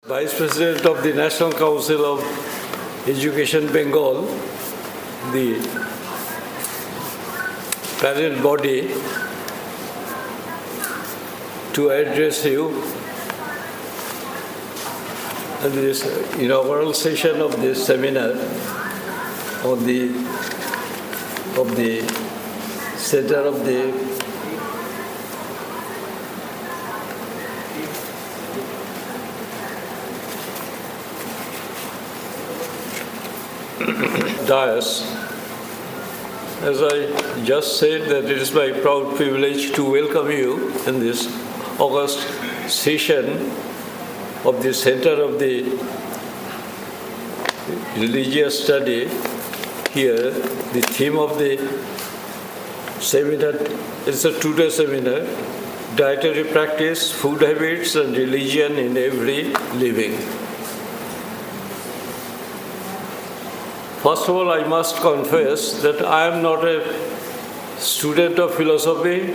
Vice President of the National Council of Education Bengal, the parent body, to address you at this inaugural session of this seminar of the Center of the dais. As I just said, that it is my proud privilege to welcome you in this August session of the Center of the Religious Study. Here, the theme of the seminar is a two-day seminar: dietary practice, food habits, and religion in every living. First of all, I must confess that I am not a student of philosophy,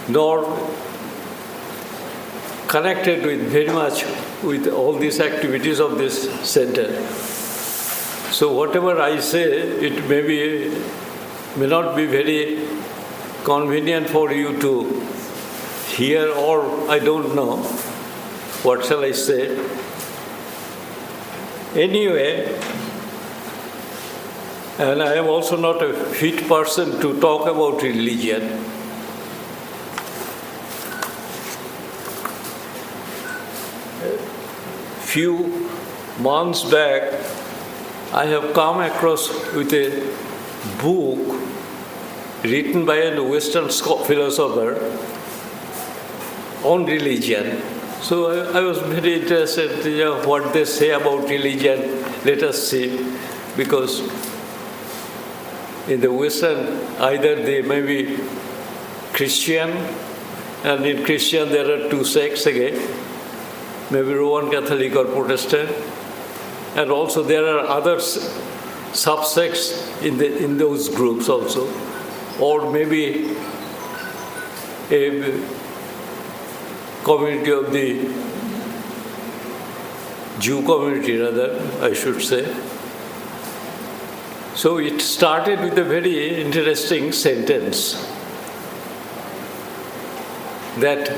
nor connected with very much with all these activities of this center. So whatever I say, it may not be very convenient for you to hear, or I don't know, what shall I say. Anyway, and I am also not a fit person to talk about religion. Few months back, I have come across with a book written by a Western philosopher on religion. So I was very interested what they say about religion. Let us see, because in the Western, either they may be Christian, and in Christian there are two sects again, maybe Roman Catholic or Protestant, and also there are other subsects in those groups also, or maybe a community of the Jew community, rather, I should say. So it started with a very interesting sentence that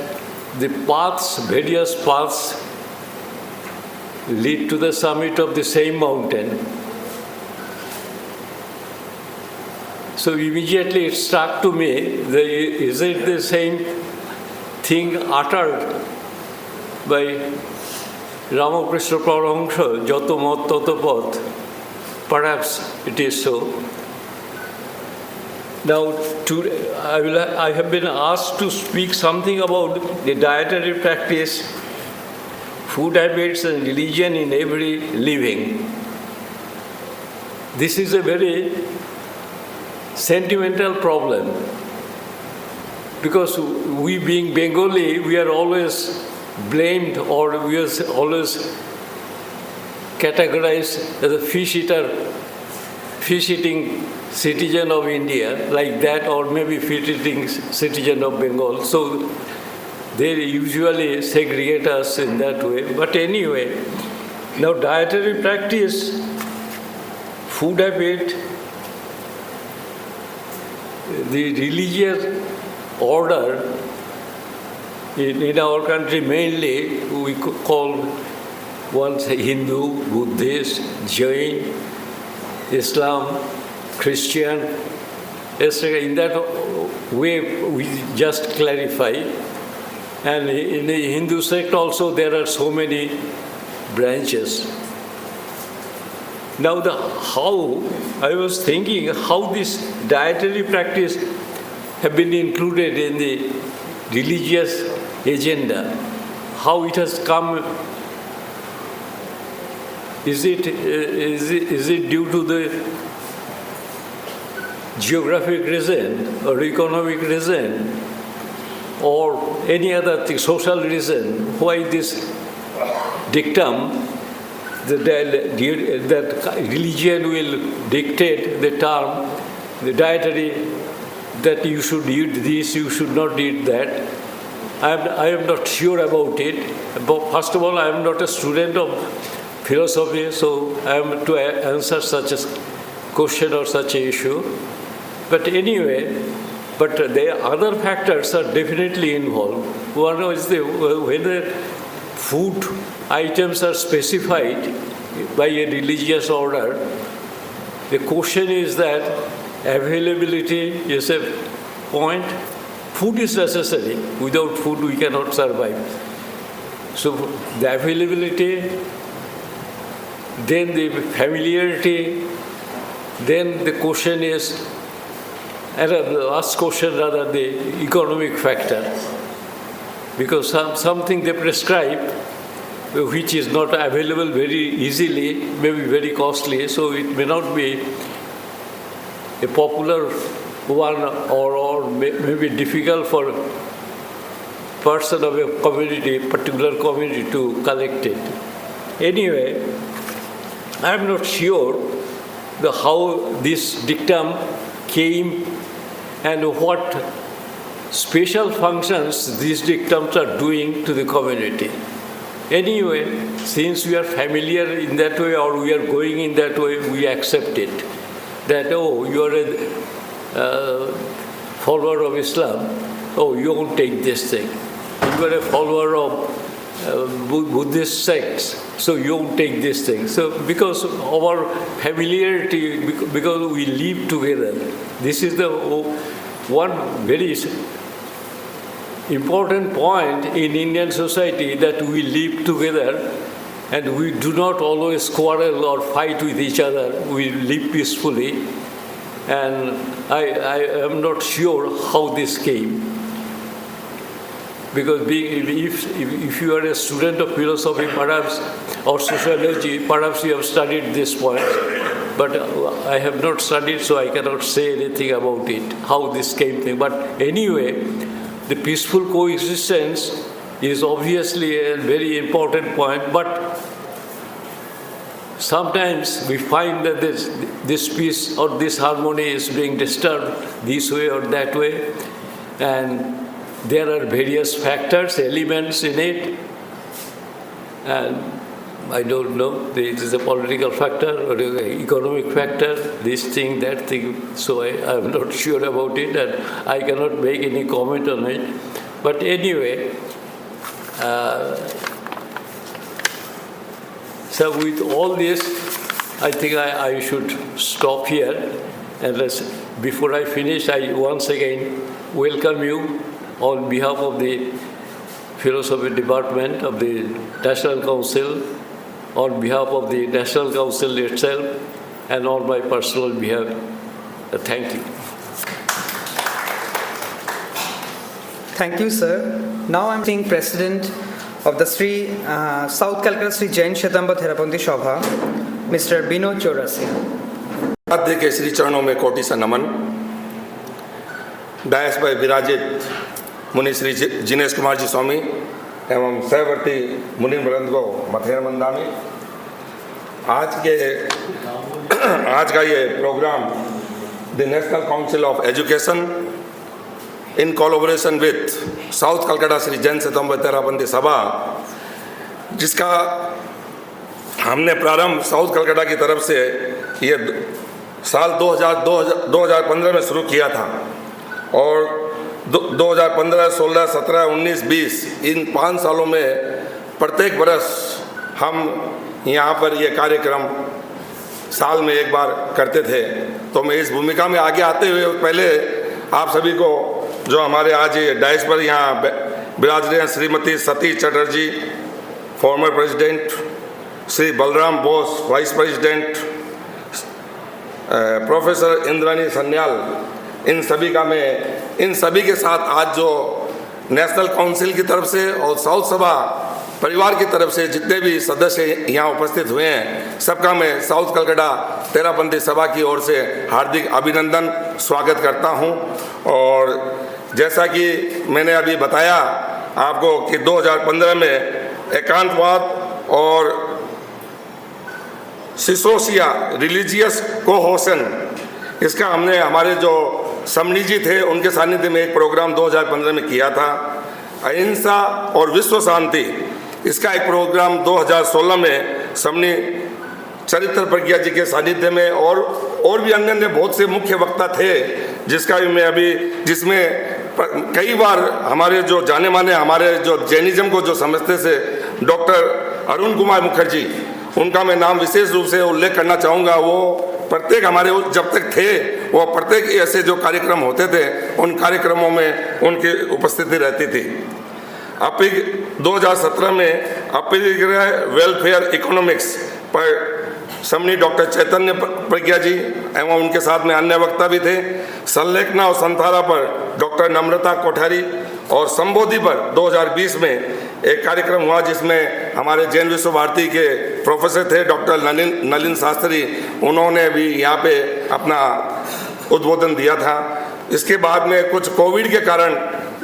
the paths, various paths, lead to the summit of the same mountain. So immediately it struck to me, is it the same thing uttered by Ramakrishna Paramahansa, Jato Mat Tato Path? Perhaps it is so. Now, I have been asked to speak something about the dietary practice, food habits, and religion in every living. This is a very sentimental problem, because we, being Bengali, we are always blamed, or we are always categorized as a fish-eating citizen of India, like that, or maybe fish-eating citizen of Bengal. So they usually segregate us in that way. But anyway, now dietary practice, food habit, the religious order in our country mainly we call once Hindu, Buddhist, Jain, Islam, Christian, etc. In that way we just clarify. And in the Hindu sect also there are so many branches. Now I was thinking how this dietary practice have been included in the religious agenda, how it has come. Is it due to the geographic reason or economic reason or any other thing, social reason, why this dictum that religion will dictate the term, the dietary, that you should eat this, you should not eat that? I am not sure about it. But first of all, I am not a student of philosophy, so I am to answer such a question or such an issue. But anyway, but the other factors are definitely involved. One is whether food items are specified by a religious order. The question is that availability is a point. Food is necessary. Without food, we cannot survive. So the availability, then the familiarity, then the question is, and the last question rather, the economic factor. Because something they prescribe, which is not available very easily, may be very costly, so it may not be a popular one or may be difficult for person of a community, particular community to collect it. Anyway, I am not sure how this dictum came and what special functions these dictums are doing to the community. Anyway, since we are familiar in that way or we are going in that way, we accept it. That, oh, you are a follower of Islam, oh, you won't take this thing. You are a follower of Buddhist sects, so you won't take this thing. So because of our familiarity, because we live together, this is the one very important point in Indian society, that we live together and we do not always quarrel or fight with each other. We live peacefully. And I am not sure how this came. Because if you are a student of philosophy, perhaps, or sociology, perhaps you have studied this point. But I have not studied, so I cannot say anything about it, how this came. But anyway, the peaceful coexistence is obviously a very important point. But sometimes we find that this peace or this harmony is being disturbed this way or that way. And there are various factors, elements in it. And I don't know, it is a political factor or an economic factor, this thing, that thing. So I am not sure about it and I cannot make any comment on it. But anyway, so with all this, I think I should stop here. And before I finish, I once again welcome you on behalf of the Philosophy Department of the National Council, on behalf of the National Council itself, and on my personal behalf. Thank you. Thank you, sir. Now I'm being President of the South Calcutta Sri Jain Shwetambar Therapanthi Sabha, Mr. Binod Chaurasia. आद्य के श्री चरणों में कोटि सा नमन। DISE पर विराजित मुनि श्री जिनेश कुमार जी स्वामी एवं सहवर्ती मुनि वृंद को मथेर मंदामी। आज का ये programme the national council of education in collaboration with South Calcutta Shri Jain Shwetambar Terapanthi Sabha, जिसका हमने प्रारंभ साउथ कलकत्ता की तरफ से ये साल 2015 में शुरू किया था और 2015, 16, 17, 19, 20 इन 5 सालों में प्रत्येक वर्ष हम यहाँ पर ये कार्यक्रम साल में एक बार करते थे। तो मैं इस भूमिका में आगे आते हुए पहले आप सभी को, जो हमारे आज डाइस पर यहाँ विराज रहे हैं, Shrimati Satish Chatterjee former president, Shri Balram Bose vice president, professor Indrani Sanyal, इन सभी के साथ आज जो नेशनल काउंसिल की तरफ से और साउथ सभा परिवार की तरफ से जितने भी सदस्य यहाँ उपस्थित हुए हैं, सबका मैं साउथ कलकत्ता तेरापंथी सभा की ओर से हार्दिक अभिनंदन स्वागत करता हूँ। और जैसा कि मैंने अभी बताया आपको कि 2015 में एकांतवाद और सिसोसिया रिलीजियस कोहोशन, इसका हमने हमारे जो समनिजी थे उनके सानिध्य में एक प्रोग्राम 2015 में किया था, अहिंसा और विश्व शांति, इसका एक प्रोग्राम 2016 में समनी चरित्र प्रज्ञा जी के सानिध्य में और भी अन्य बहुत से मुख्य वक्ता थे, जिसका भी मैं अभी जिसमें कई बार हमारे जो जाने माने हमारे जो जैनिज्म को जो समझते थे डॉक्टर अरुण कुमार मुखर्जी, उनका मैं नाम विशेष रूप से उल्लेख करना चाहूँगा। वो प्रत्येक हमारे जब तक थे वो प्रत्येक ऐसे जो कार्यक्रम होते थे उन कार्यक्रमों में उनकी उपस्थिति रहती थी। अपिग 2017 में अपरिग्रह वेलफेयर इकोनॉमिक्स पर समनी डॉक्टर चैतन्य प्रज्ञा जी एवं उनके साथ में अन्य वक्ता भी थे। संलेखना और संथारा पर डॉक्टर नम्रता कोठारी और संबोधि पर 2020 में एक कार्यक्रम हुआ जिसमें हमारे जैन विश्व भारती के प्रोफेसर थे डॉक्टर नलिन शास्त्री, उन्होंने भी यहाँ पे अपना उद्बोधन दिया था। इसके बाद में कुछ कोविड के कारण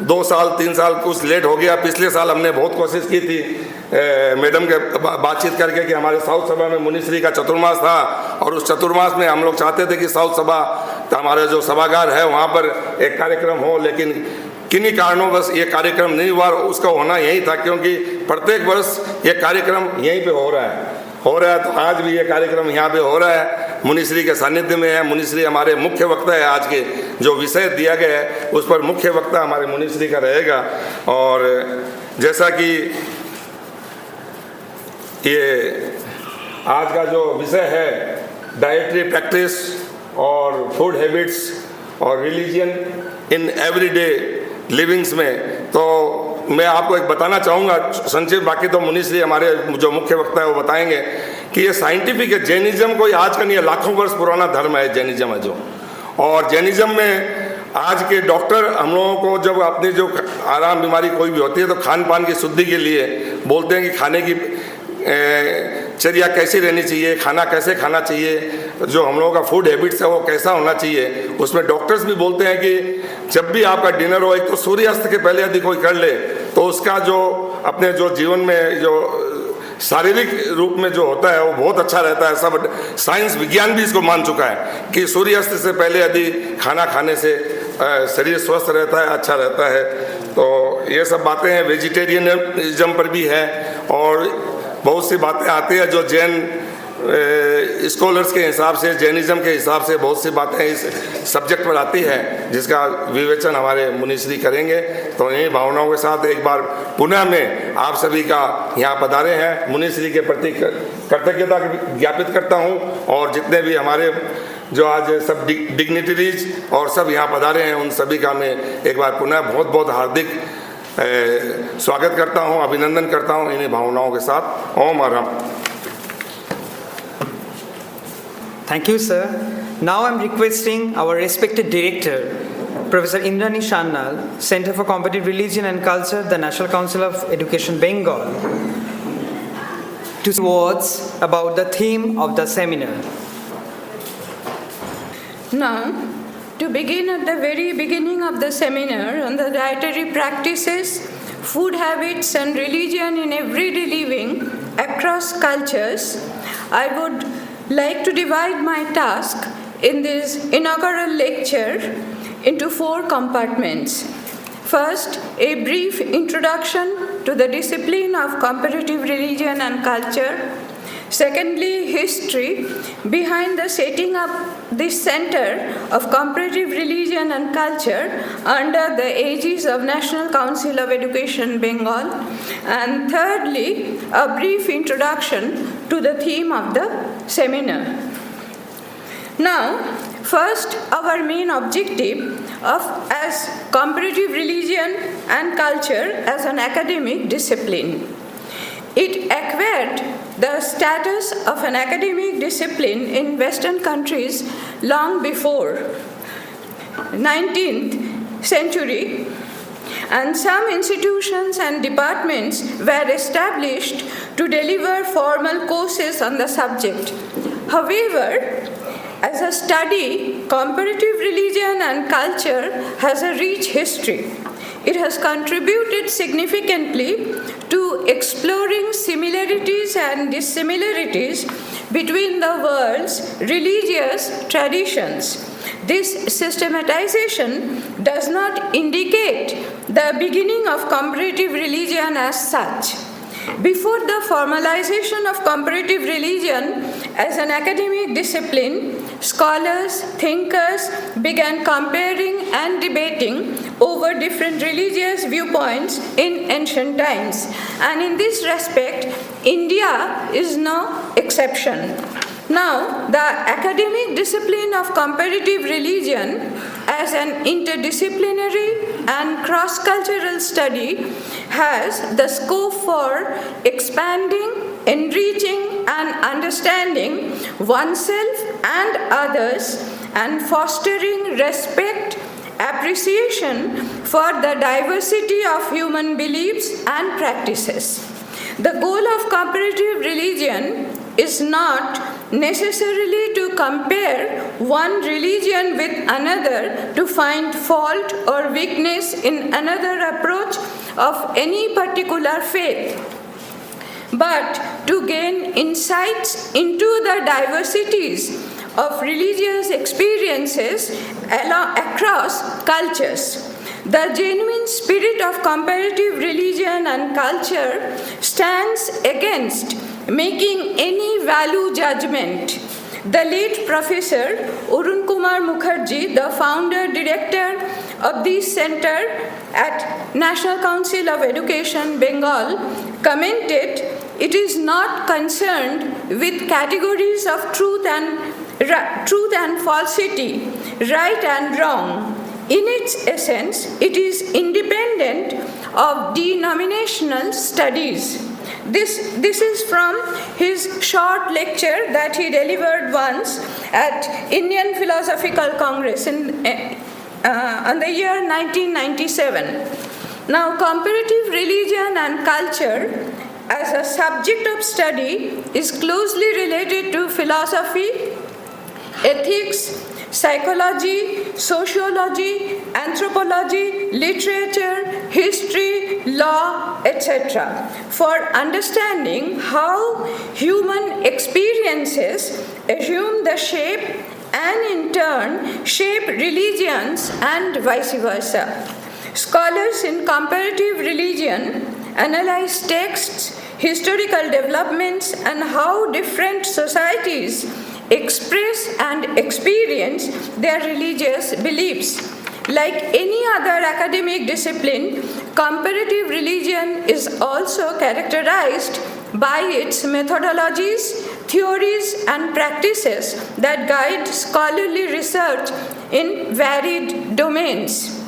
2 साल 3 साल कुछ लेट हो गया। पिछले साल हमने बहुत कोशिश की थी मैडम के बातचीत करके कि हमारे साउथ सभा में मुनिश्री का चतुर्मास था और उस चतुर्मास में हम लोग चाहते थे कि साउथ सभा हमारे जो सभागार है वहाँ पर एक कार्यक्रम हो, लेकिन किन्हीं कारणों बस ये कार्यक्रम नहीं हुआ। उसका होना यही था क्योंकि प्रत्येक वर्ष ये कार्यक्रम यहीं पे हो रहा है तो आज भी ये कार्यक्रम यहाँ पे हो रहा है, मुनिश्री के सानिध्य में है। मुनिश्री हमारे मुख्य वक्ता है। आज के जो विषय दिया गया है उस पर मुख्य वक्ता हमारे मुनिश्री का रहेगा। और जैसा कि ये आज का जो विषय है डाइटरी प्रैक्टिस और फूड हैबिट्स और रिलीजन इन एवरीडे लिविंग्स में, तो मैं आपको एक बताना चाहूँगा संक्षिप्त, बाकी तो मुनिश्री हमारे जो मुख्य वक्ता है वो बताएंगे कि ये साइंटिफिक है। जैनिज्म कोई आज का नहीं है, लाखों वर्ष पुराना धर्म है जैनिज्म है जो। और जैनिज्म में आज के डॉक्टर हम लोगों को जब अपनी जो आराम बीमारी कोई भी होती है तो खान पान की शुद्धि के लिए बोलते हैं कि खाने की चर्या कैसी रहनी चाहिए, खाना कैसे खाना चाहिए, जो हम लोगों का फूड हैबिट्स है वो कैसा होना चाहिए। उसमें डॉक्टर्स भी बोलते हैं कि जब भी आपका डिनर हो, एक तो सूर्यास्त के पहले यदि कोई कर ले तो उसका जो अपने जो जीवन में जो शारीरिक रूप में जो होता है वो बहुत अच्छा रहता है। सब साइंस विज्ञान भी इसको मान चुका है कि सूर्यास्त से पहले यदि खाना खाने से शरीर स्वस्थ रहता है, अच्छा रहता है। तो ये सब बातें हैं। वेजिटेरियनिज्म पर भी है और बहुत सी बातें आती हैं जो जैन स्कॉलर्स के हिसाब से, जैनिज्म के हिसाब से बहुत सी बातें इस सब्जेक्ट पर आती है जिसका विवेचन हमारे मुनिश्री करेंगे। तो इन्हीं भावनाओं के साथ एक बार पुनः मैं आप सभी का यहाँ पधारे हैं मुनिश्री के प्रति कृतज्ञता ज्ञापित करता हूँ। और जितने भी हमारे जो आज सब डिग्निटरीज और सब यहाँ पधारे हैं उन सभी का मैं एक बार पुनः बहुत बहुत हार्दिक स्वागत करता हूँ, अभिनंदन करता हूँ इन्हीं भावनाओं के साथ। ओम Arham. Thank you, sir. Now I'm requesting our respected director, Professor Indrani Shannal, Center for Comparative Religion and Culture, the National Council of Education, Bengal, to say words about the theme of the seminar. Now, to begin at the very beginning of the seminar on the dietary practices, food habits and religion in everyday living across cultures, I would like to divide my task in this inaugural lecture into 4 compartments. First, a brief introduction to the discipline of comparative religion and culture. Secondly, history behind the setting up this Center of Comparative Religion and Culture under the aegis of National Council of Education, Bengal. And thirdly, a brief introduction to the theme of the seminar. Now, first, our main objective as comparative religion and culture as an academic discipline. It acquired the status of an academic discipline in Western countries long before 19th century, and some institutions and departments were established to deliver formal courses on the subject. However, as a study, comparative religion and culture has a rich history. It has contributed significantly to exploring similarities and dissimilarities between the world's religious traditions This systematization does not indicate the beginning of comparative religion as such. Before the formalization of comparative religion as an academic discipline, scholars, thinkers began comparing and debating over different religious viewpoints in ancient times. And in this respect, India is no exception. Now, the academic discipline of comparative religion as an interdisciplinary and cross-cultural study has the scope for expanding, enriching, and understanding oneself and others and fostering respect, appreciation for the diversity of human beliefs and practices. The goal of comparative religion is not necessarily to compare one religion with another to find fault or weakness in another approach of any particular faith, but to gain insights into the diversities of religious experiences across cultures. The genuine spirit of comparative religion and culture stands against making any value judgment. The late Professor Arun Kumar Mukherjee, the founder director of this center at National Council of Education, Bengal, commented, "It is not concerned with categories of truth and falsity, right and wrong. In its essence, it is independent of denominational studies." This is from his short lecture that he delivered once at Indian Philosophical Congress on the year 1997. Now, comparative religion and culture as a subject of study is closely related to philosophy, ethics, psychology, sociology, anthropology, literature, history, law, etc. For understanding how human experiences assume the shape and in turn shape religions and vice versa. Scholars in comparative religion analyze texts, historical developments, and how different societies express and experience their religious beliefs. Like any other academic discipline, comparative religion is also characterized by its methodologies, theories, and practices that guide scholarly research in varied domains.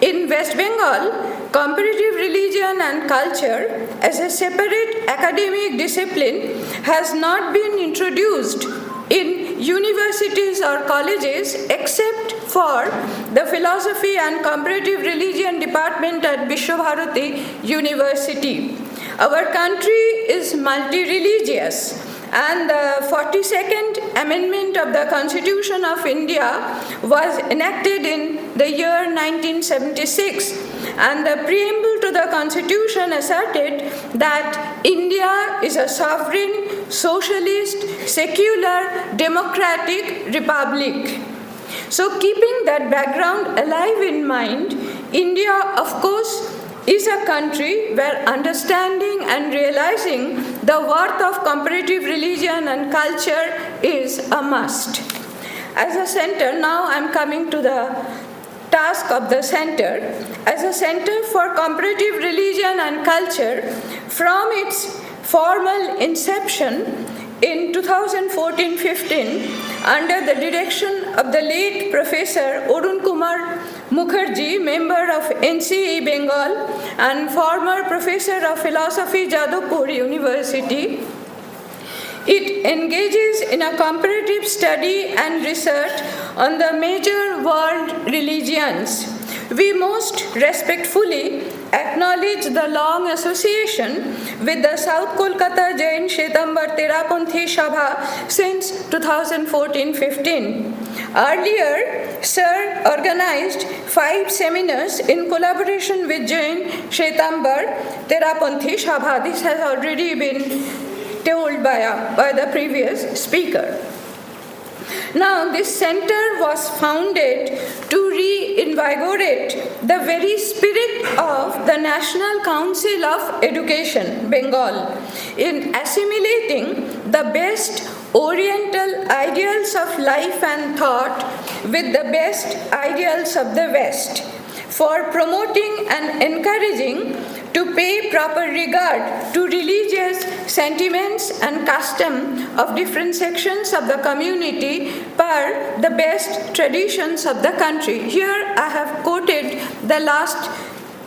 In West Bengal, comparative religion and culture as a separate academic discipline has not been introduced in universities or colleges except for the Philosophy and Comparative Religion Department at Vishwabharati University. Our country is multi-religious, and the 42nd Amendment of the Constitution of India was enacted in the year 1976, and the preamble to the Constitution asserted that India is a sovereign, socialist, secular, democratic republic. So, keeping that background alive in mind, India, of course, is a country where understanding and realizing the worth of comparative religion and culture is a must. As a center, now I'm coming to the task of the center. As a center for comparative religion and culture, from its formal inception in 2014-15, under the direction of the late Professor Arun Kumar Mukherjee, member of NCE Bengal and former Professor of Philosophy, Jadavpur University, it engages in a comparative study and research on the major world religions. We most respectfully acknowledge the long association with the South Kolkata Jain Shwetambar Terapanthi Sabha since 2014-15. Earlier, Sir organized 5 seminars in collaboration with Jain Shwetambar Terapanthi Sabha. This has already been told by the previous speaker. Now, this center was founded to reinvigorate the very spirit of the National Council of Education, Bengal, in assimilating the best Oriental ideals of life and thought with the best ideals of the West, for promoting and encouraging to pay proper regard to religious sentiments and custom of different sections of the community per the best traditions of the country. Here I have quoted the last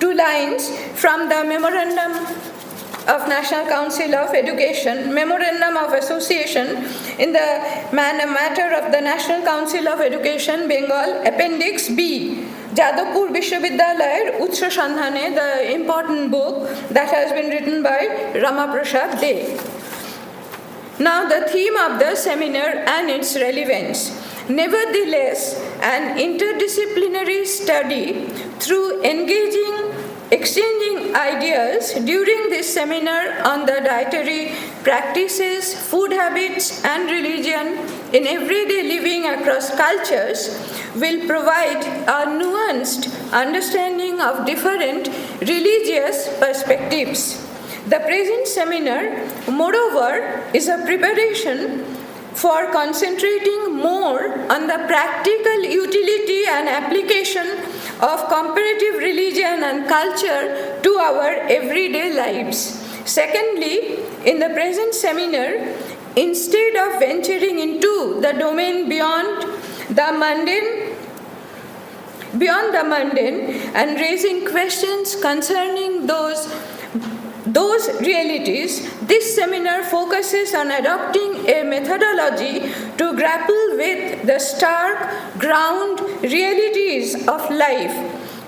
two lines from the Memorandum of National Council of Education, Memorandum of Association in the matter of the National Council of Education, Bengal, Appendix B, Jadavpur Vishwavidyalayer Utsha Sandhane, the important book that has been written by Rama Prasad De. Now the theme of the seminar and its relevance. Nevertheless, an interdisciplinary study through exchanging ideas during this seminar on the dietary practices, food habits, and religion in everyday living across cultures will provide a nuanced understanding of different religious perspectives. The present seminar, moreover, is a preparation for concentrating more on the practical utility and application of comparative religion and culture to our everyday lives. Secondly, in the present seminar, instead of venturing into the domain beyond the mundane and raising questions concerning those realities, this seminar focuses on adopting a methodology to grapple with the stark ground realities of life,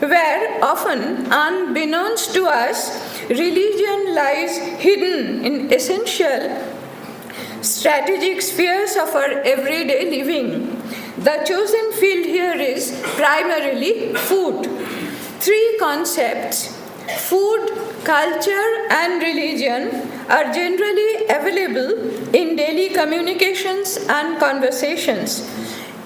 where often, unbeknownst to us, religion lies hidden in essential strategic spheres of our everyday living. The chosen field here is primarily food. Three concepts, food, culture, and religion, are generally available in daily communications and conversations.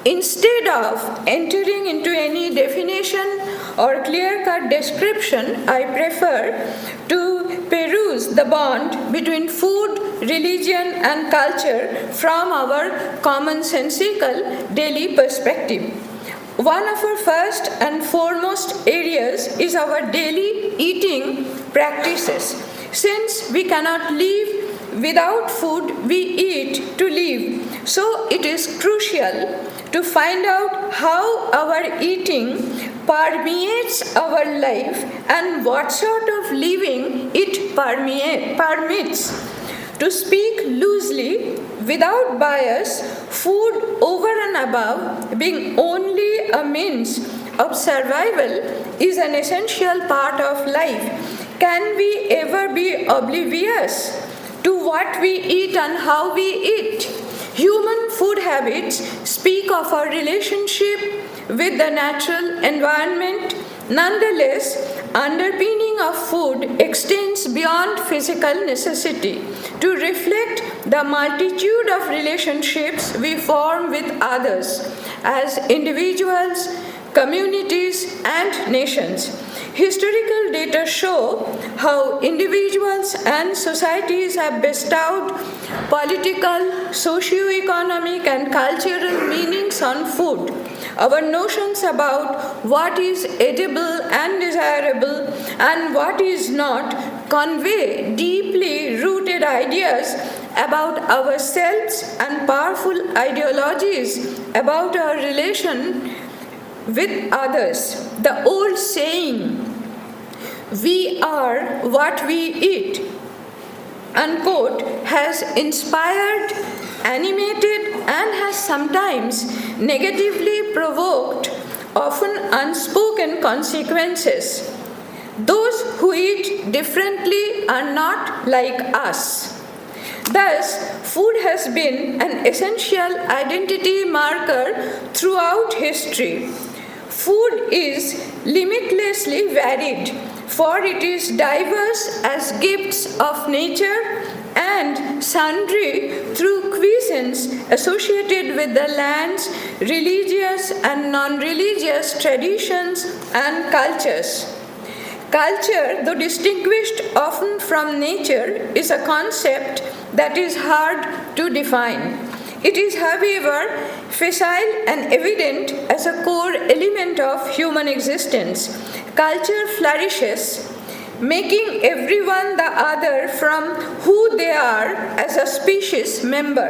Instead of entering into any definition or clear-cut description, I prefer to peruse the bond between food, religion, and culture from our commonsensical daily perspective. One of our first and foremost areas is our daily eating practices. Since we cannot live without food, we eat to live. So it is crucial to find out how our eating permeates our life and what sort of living it permits. To speak loosely, without bias, food over and above being only a means of survival is an essential part of life. Can we ever be oblivious to what we eat and how we eat? Human food habits speak of our relationship with the natural environment. Nonetheless, underpinning of food extends beyond physical necessity to reflect the multitude of relationships we form with others as individuals, communities, and nations. Historical data show how individuals and societies have bestowed political, socio-economic, and cultural meanings on food. Our notions about what is edible and desirable and what is not convey deeply rooted ideas about ourselves and powerful ideologies about our relation with others. The old saying, "We are what we eat," unquote, has inspired, animated, and has sometimes negatively provoked often unspoken consequences. Those who eat differently are not like us. Thus, food has been an essential identity marker throughout history. Food is limitlessly varied, for it is diverse as gifts of nature and and sundry through cuisines associated with the land's religious and non-religious traditions and cultures. Culture, though distinguished often from nature, is a concept that is hard to define. It is, however, facile and evident as a core element of human existence. Culture flourishes, making everyone the other from who they are as a species member.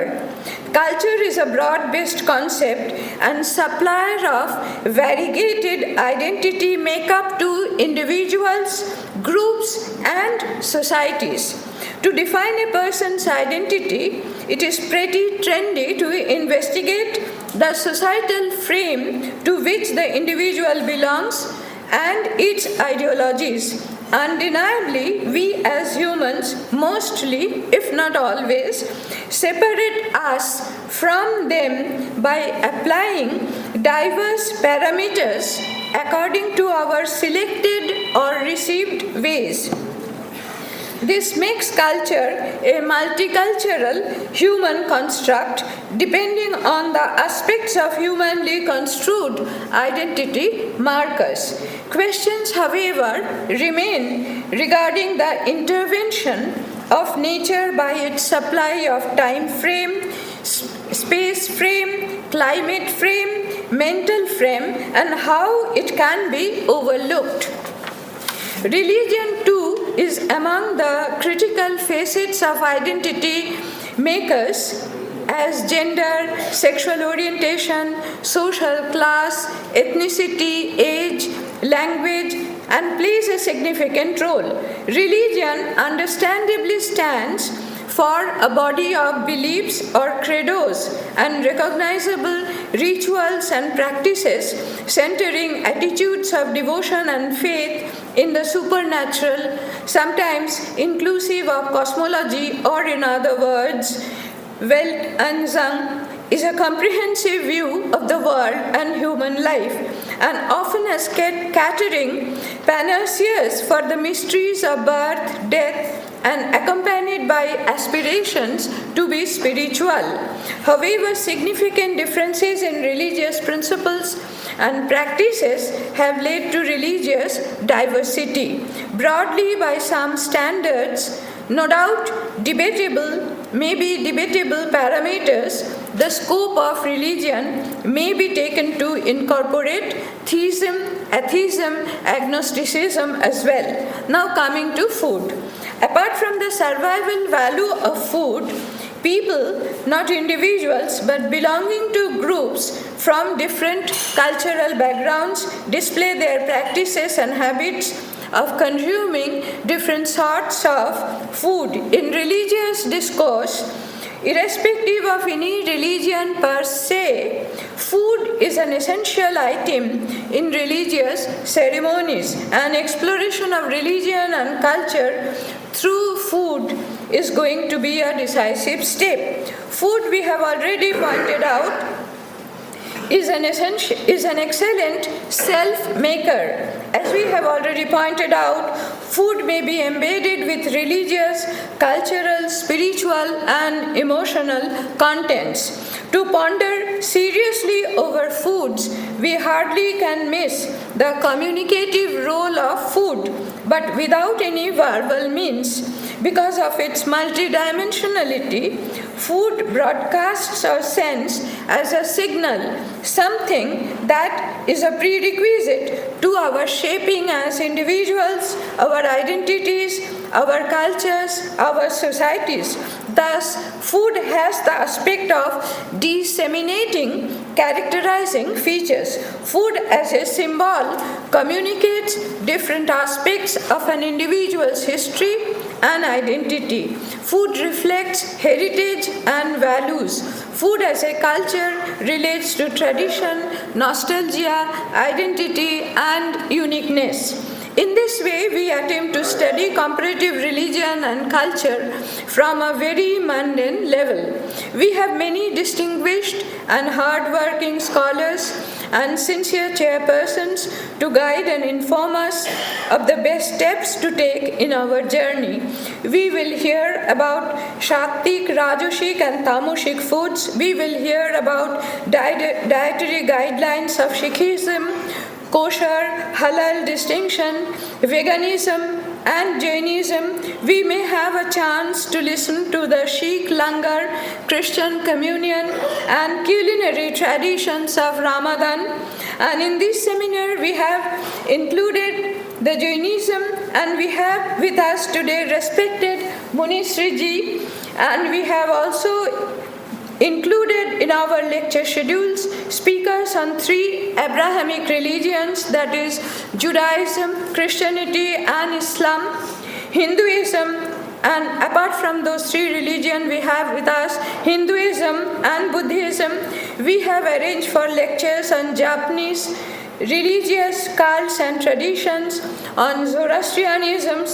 Culture is a broad-based concept and supplier of variegated identity makeup to individuals, groups, and societies. To define a person's identity, it is pretty trendy to investigate the societal frame to which the individual belongs and its ideologies. Undeniably, we as humans mostly, if not always, separate us from them by applying diverse parameters according to our selected or received ways. This makes culture a multicultural human construct depending on the aspects of humanly construed identity markers. Questions, however, remain regarding the intervention of nature by its supply of time frame, space frame, climate frame, mental frame, and how it can be overlooked. Religion, too, is among the critical facets of identity makers as gender, sexual orientation, social class, ethnicity, age, language, and plays a significant role. Religion understandably stands for a body of beliefs or credos and recognizable rituals and practices centering attitudes of devotion and faith in the supernatural, sometimes inclusive of cosmology, or in other words, Weltanschauung is a comprehensive view of the world and human life, and often as catering panaceas for the mysteries of birth, death, and accompanied by aspirations to be spiritual. However, significant differences in religious principles and practices have led to religious diversity. Broadly, by some standards, no doubt maybe debatable parameters, the scope of religion may be taken to incorporate theism, atheism, agnosticism as well. Now coming to food. Apart from the survival value of food, people, not individuals, but belonging to groups from different cultural backgrounds, display their practices and habits of consuming different sorts of food. In religious discourse, irrespective of any religion per se, food is an essential item in religious ceremonies. An exploration of religion and culture through food is going to be a decisive step. Food, we have already pointed out, is an excellent self-maker. As we have already pointed out, food may be embedded with religious, cultural, spiritual, and emotional contents. To ponder seriously over foods, we hardly can miss the communicative role of food, but without any verbal means. Because of its multidimensionality, food broadcasts our sense as a signal, something that is a prerequisite to our shaping as individuals, our identities, our cultures, our societies. Thus, food has the aspect of disseminating characterizing features. Food as a symbol communicates different aspects of an individual's history and identity. Food reflects heritage and values. Food as a culture relates to tradition, nostalgia, identity, and uniqueness. In this way, we attempt to study comparative religion and culture from a very mundane level. We have many distinguished and hard-working scholars and sincere chairpersons to guide and inform us of the best steps to take in our journey. We will hear about Shaktik, Rajashik and Tamoshik foods. We will hear about dietary guidelines of Sikhism, kosher, halal distinction, veganism and Jainism. We may have a chance to listen to the Sikh Langar, Christian communion and culinary traditions of Ramadan. And in this seminar we have included the Jainism, and we have with us today respected Munishri ji, and we have also included in our lecture schedules speakers on 3 Abrahamic religions, that is Judaism, Christianity and Islam, Hinduism, and apart from those 3 religions we have with us Hinduism and Buddhism. We have arranged for lectures on Japanese religious cults and traditions, on Zoroastrianism,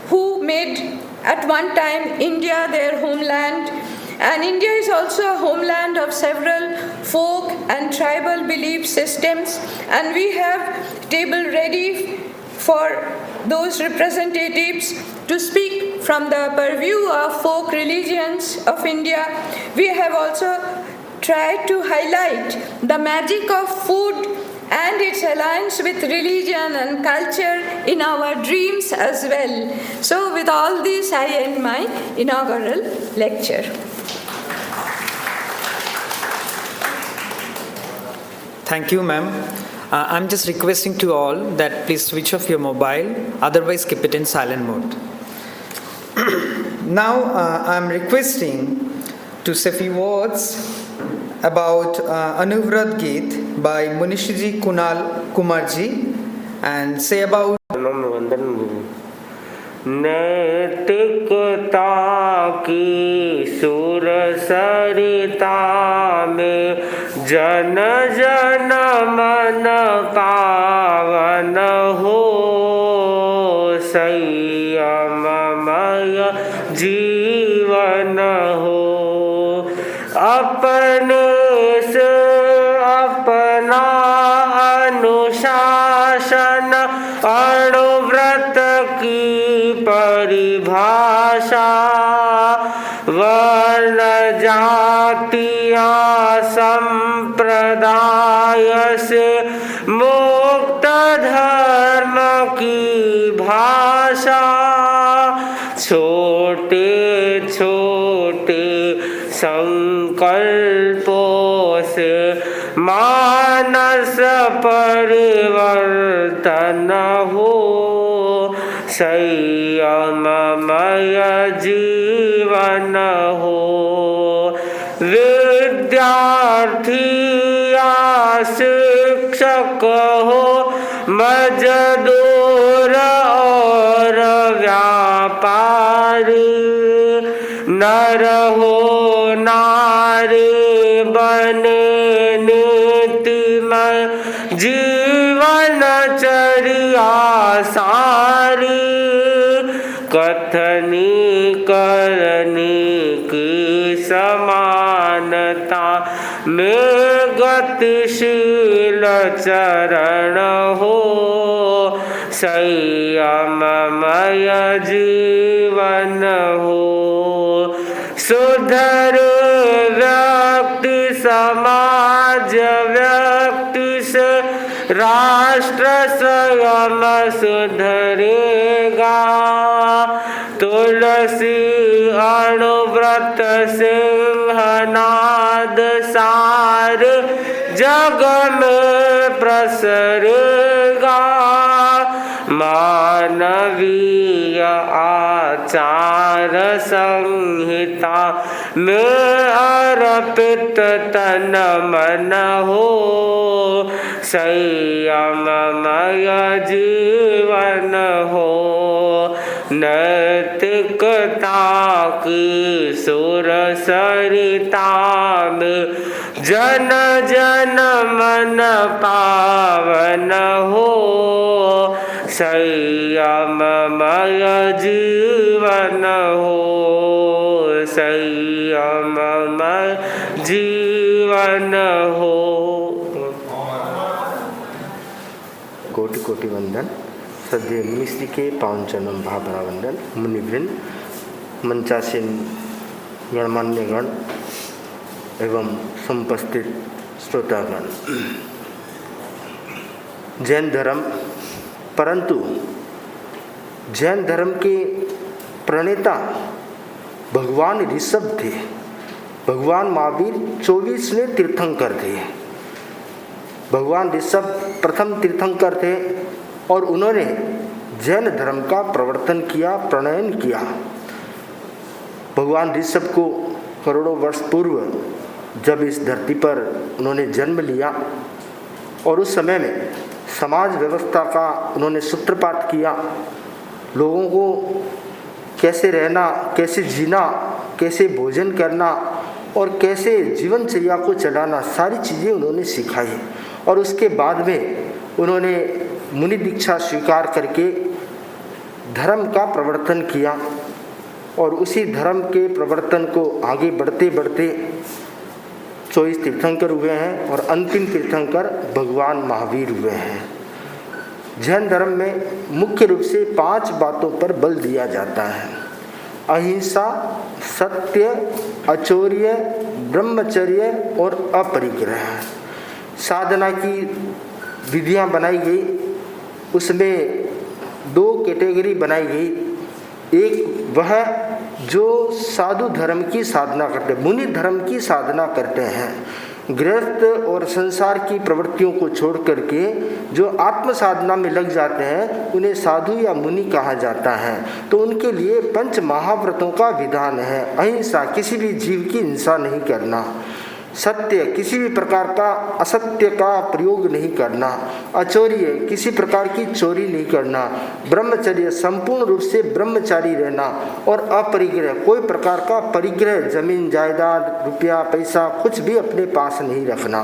who made at one time India their homeland. And India is also a homeland of several folk and tribal belief systems, and we have table ready for those representatives to speak from the purview of folk religions of India. We have also tried to highlight the magic of food and its alliance with religion and culture in our dreams as well. So with all this, I end my inaugural lecture. Thank you, ma'am. I'm just requesting to all that please switch off your mobile, otherwise keep it in silent mode. Now I'm requesting to say a few words about Anuvrat Geet by Munishiji Kunal Kumarji and say about नैतिकता की सुर सरिता में जन जन मन पावन हो संयममय जीवन हो अपने से अपना अनुशासन अणुव्रत की परिभाषा वर्ण जातियां संप्रदाय से मुक्त धर्म की भाषा छोटे छोटे संकल्पों से मानस परिवर्तन हो संयममय जीवन हो विद्यार्थी या शिक्षक हो मजदूर और व्यापारी नर हो नारी बने नीतिमय जीवनचर्या सारी कथनी करनी की समानता में गतिशील चरण हो संयममय जीवन हो सुधर व्यक्ति समाज व्यक्ति से राष्ट्र स्वयं सुधरेगा तुलसी अणुव्रत सिंहनाद सार जग में प्रसरेगा मानवीय आचार संहिता में अर्पित तन मन हो संयममय जीवन हो नैतिकता की सुर सरिता में जन जन मन पावन हो संयममय जीवन हो संयममय जीवन हो कोटि कोटि वंदन। श्रद्धेय मुनिश्री के पावन चरणों में भावभरा वंदन। मुनिवृंद, मंचासीन गणमान्य गण एवं समुपस्थित श्रोतागण। जैन धर्म, परंतु जैन धर्म के प्रणेता भगवान ऋषभ थे। भगवान महावीर 24वें तीर्थंकर थे। भगवान ऋषभ प्रथम तीर्थंकर थे और उन्होंने जैन धर्म का प्रवर्तन किया, प्रणयन किया। भगवान ऋषभ को करोड़ों वर्ष पूर्व जब इस धरती पर उन्होंने जन्म लिया और उस समय में समाज व्यवस्था का उन्होंने सूत्रपात किया, लोगों को कैसे रहना, कैसे जीना, कैसे भोजन करना और कैसे जीवनचर्या को चलाना, सारी चीज़ें उन्होंने सिखाई। और उसके बाद में उन्होंने मुनि दीक्षा स्वीकार करके धर्म का प्रवर्तन किया और उसी धर्म के प्रवर्तन को आगे बढ़ते बढ़ते 24 तीर्थंकर हुए हैं और अंतिम तीर्थंकर भगवान महावीर हुए हैं। जैन धर्म में मुख्य रूप से 5 बातों पर बल दिया जाता है: अहिंसा, सत्य, अचौर्य, ब्रह्मचर्य और अपरिग्रह। साधना की विधियां बनाई गई, उसमें 2 कैटेगरी बनाई गई। एक वह जो साधु धर्म की साधना करते, मुनि धर्म की साधना करते हैं, गृहस्थ और संसार की प्रवृत्तियों को छोड़ करके जो आत्म साधना में लग जाते हैं उन्हें साधु या मुनि कहा जाता है। तो उनके लिए 5 महाव्रतों का विधान है। अहिंसा, किसी भी जीव की हिंसा नहीं करना। सत्य, किसी भी प्रकार का असत्य का प्रयोग नहीं करना। अचौर्य, किसी प्रकार की चोरी नहीं करना। ब्रह्मचर्य, संपूर्ण रूप से ब्रह्मचारी रहना। और अपरिग्रह, कोई प्रकार का परिग्रह, जमीन जायदाद, रुपया पैसा कुछ भी अपने पास नहीं रखना।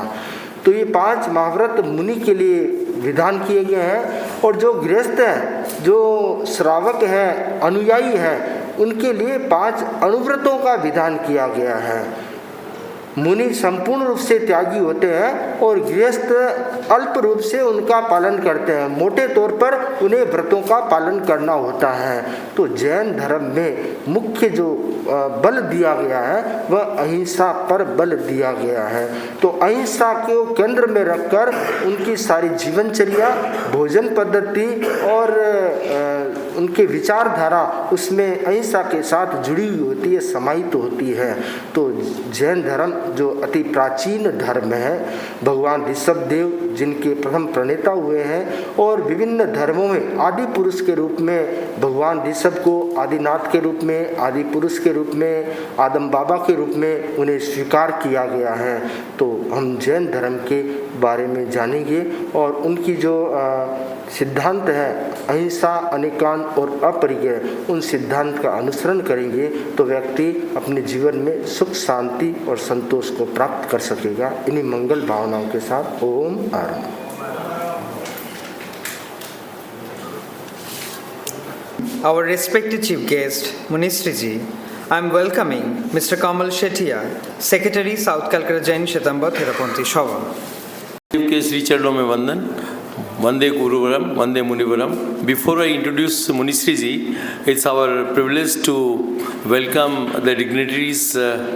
तो ये 5 महाव्रत मुनि के लिए विधान किए गए हैं। और जो गृहस्थ हैं, जो श्रावक हैं, अनुयायी हैं, उनके लिए 5 अनुव्रतों का विधान किया गया है। मुनि संपूर्ण रूप से त्यागी होते हैं और गृहस्थ अल्प रूप से उनका पालन करते हैं। मोटे तौर पर उन्हें व्रतों का पालन करना होता है। तो जैन धर्म में मुख्य जो बल दिया गया है वह अहिंसा पर बल दिया गया है। तो अहिंसा को केंद्र में रखकर उनकी सारी जीवनचर्या, भोजन पद्धति और उनके विचारधारा उसमें अहिंसा के साथ जुड़ी हुई होती है, समाहित होती है। तो जैन धर्म जो अति प्राचीन धर्म है, भगवान ऋषभ देव जिनके प्रथम प्रणेता हुए हैं और विभिन्न धर्मों में आदि पुरुष के रूप में भगवान ऋषभ को आदिनाथ के रूप में, आदि पुरुष के रूप में, आदम बाबा के रूप में उन्हें स्वीकार किया गया है। तो हम जैन धर्म के बारे में जानेंगे और उनकी जो सिद्धांत है अहिंसा, अनिकान और अपरिग्रह, उन सिद्धांत का अनुसरण करेंगे तो व्यक्ति अपने जीवन में सुख, शांति और संतोष को प्राप्त कर सकेगा। इन्हीं मंगल भावनाओं के साथ ओम आरंभ। Our respected chief guest, Munishri ji, I am welcoming Mr. Kamal Shettiya, Secretary, South Calcutta Jain Shetamba Therapanthi Sabha. के श्री चरणों में वंदन। Vande Guruvaram, Vande Munivaram. Before I introduce Munishri ji, it's our privilege to welcome the dignitaries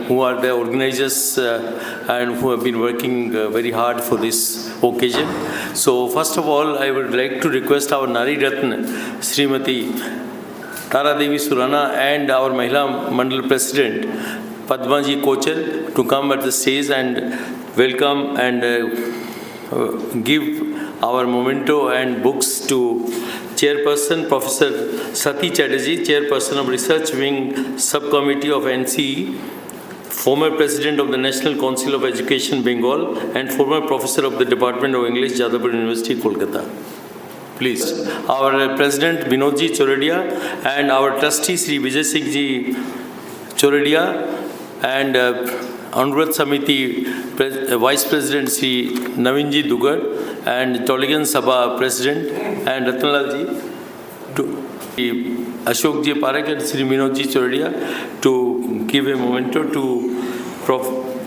who are the organizers and who have been working very hard for this occasion. So first of all, I would like to request our Nari Ratna, Srimati Tara Devi Surana, and our Mahila Mandal President, Padma ji Kochar, to come at the stage and welcome and give our memento and books to Chairperson Professor Sati Chatterjee, Chairperson of Research Wing Subcommittee of NCE, former President of the National Council of Education Bengal and former Professor of the Department of English, Jadavpur University, Kolkata. Please. Our President Vinodji Choradia and our Trustee Sri Vijay Singh Ji Choradia and Anurad Samiti Vice President Sri Navinji Dugar and Toligan Sabha President and Ratnalal Ji, to Ashok Ji Parak and Sri Vinodji Choradia to give a memento to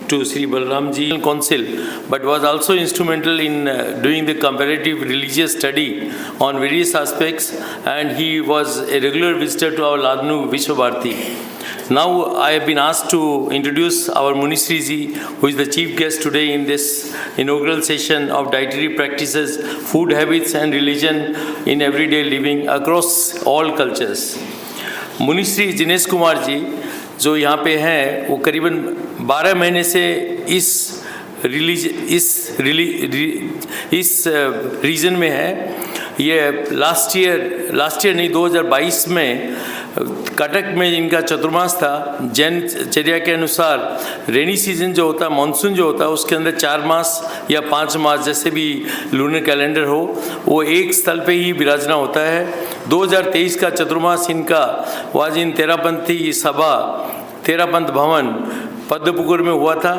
to Sri Balram Ji Council, but was also instrumental in doing the comparative religious study on various aspects, and he was a regular visitor to our Ladnu Vishwabharati. Now I have been asked to introduce our Munisri Ji, who is the chief guest today in this inaugural session of dietary practices, food habits and religion in everyday living across all cultures. मुनिश्री जिनेश कुमार जी जो यहाँ पे हैं वो करीबन 12 महीने से इस reason में है। ये लास्ट ईयर नहीं 2022 में कटक में इनका चतुर्मास था। जैन चर्या के अनुसार रेनी सीजन जो होता है, मानसून जो होता है, उसके अंदर 4 मास या 5 मास जैसे भी लूनर कैलेंडर हो, वो एक स्थल पे ही विराजना होता है। 2023 का चतुर्मास इनका वाजिन तेरापंथी सभा तेरापंथ भवन पद्मपुकुर में हुआ था,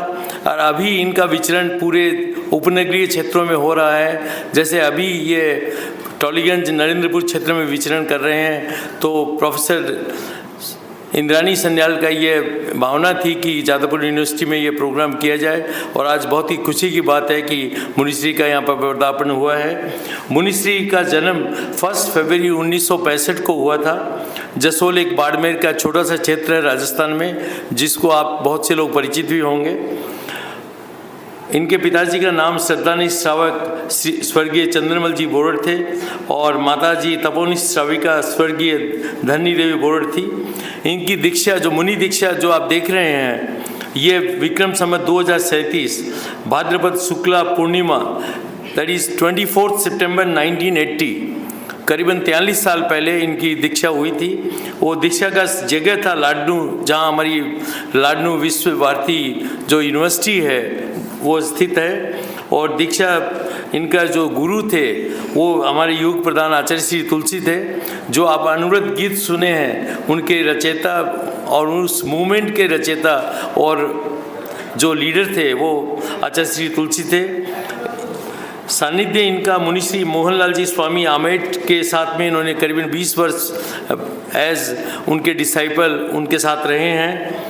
और अभी इनका विचरण पूरे उपनगरीय क्षेत्रों में हो रहा है। जैसे अभी ये टॉलीगंज नरेंद्रपुर क्षेत्र में विचरण कर रहे हैं, तो प्रोफेसर इंद्रानी सन्याल का ये भावना थी कि जादवपुर यूनिवर्सिटी में ये प्रोग्राम किया जाए, और आज बहुत ही खुशी की बात है कि मुनिश्री का यहाँ पर पदार्पण हुआ है। मुनिश्री का जन्म 1 फरवरी 1965 को हुआ था। जसोल एक बाड़मेर का छोटा सा क्षेत्र है राजस्थान में, जिसको आप बहुत से लोग परिचित भी होंगे। इनके पिताजी का नाम श्रद्धानिष्ठ श्रावक स्वर्गीय चंद्रमल जी बोरड़ थे, और माताजी तपोनिष्ठ श्राविका स्वर्गीय धनी देवी बोरड़ थी। इनकी दीक्षा जो मुनि दीक्षा जो आप देख रहे हैं, ये विक्रम संवत 2037 भाद्रपद शुक्ला पूर्णिमा, दैट इज़ 24 सितंबर 1980, करीबन 43 साल पहले इनकी दीक्षा हुई थी। वो दीक्षा का जगह था लाडनू, जहाँ हमारी लाडनू विश्व भारती जो यूनिवर्सिटी है वो स्थित है। और दीक्षा इनका जो गुरु थे वो हमारे युग प्रधान आचार्य श्री तुलसी थे, जो आप अनुव्रत गीत सुने हैं उनके रचयिता और उस मूवमेंट के रचयिता और जो लीडर थे वो आचार्य श्री तुलसी थे। सानिध्य इनका मुनिश्री मोहनलाल जी स्वामी आमेट के साथ में इन्होंने करीबन 20 वर्ष एज उनके डिसाइपल उनके साथ रहे हैं।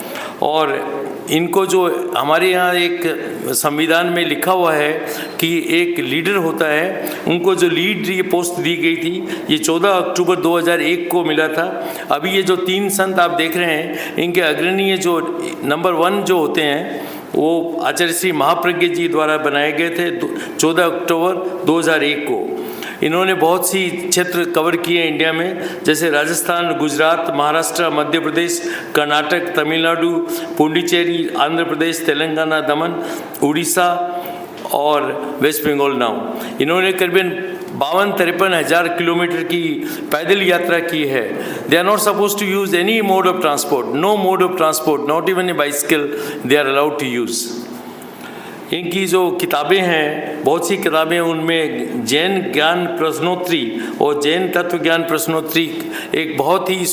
और इनको जो हमारे यहाँ एक संविधान में लिखा हुआ है कि एक लीडर होता है, उनको जो लीड ये पोस्ट दी गई थी, ये 14 अक्टूबर 2001 को मिला था। अभी ये जो 3 संत आप देख रहे हैं, इनके अग्रणीय जो नंबर 1 जो होते हैं वो आचार्य श्री महाप्रज्ञ जी द्वारा बनाए गए थे 14 अक्टूबर 2001 को। इन्होंने बहुत सी क्षेत्र कवर किए इंडिया में, जैसे राजस्थान, गुजरात, महाराष्ट्र, मध्य प्रदेश, कर्नाटक, तमिलनाडु, पुडुचेरी, आंध्र प्रदेश, तेलंगाना, दमन, उड़ीसा और वेस्ट बंगाल। नाउ इन्होंने करीबन 52-53 हज़ार किलोमीटर की पैदल यात्रा की है। They are not suppose to use any mode of transport, no mode of transport, not even a bicycle they are allowed to use. इनकी जो किताबें हैं, बहुत सी किताबें, उनमें जैन ज्ञान प्रश्नोत्तरी और जैन तत्व ज्ञान प्रश्नोत्तरी एक बहुत ही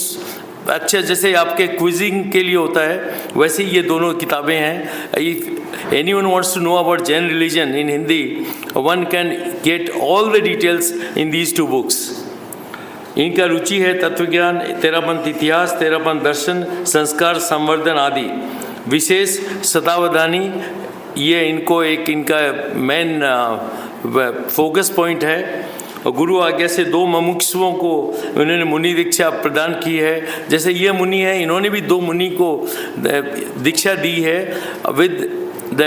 अच्छा, जैसे आपके क्विजिंग के लिए होता है वैसे ये दोनों किताबें हैं। If anyone wants to know about Jain religion in Hindi, one can get all the details in these 2 books. इनका रुचि है तत्वज्ञान, तेरापंथ इतिहास, तेरापंथ दर्शन, संस्कार संवर्धन आदि। विशेष शतावधानी ये इनको एक इनका मेन फोकस पॉइंट है। और गुरु आज्ञा से 2 मुमुक्षुओं को उन्होंने मुनि दीक्षा प्रदान की है। जैसे ये मुनि है, इन्होंने भी 2 मुनि को दीक्षा दी है with the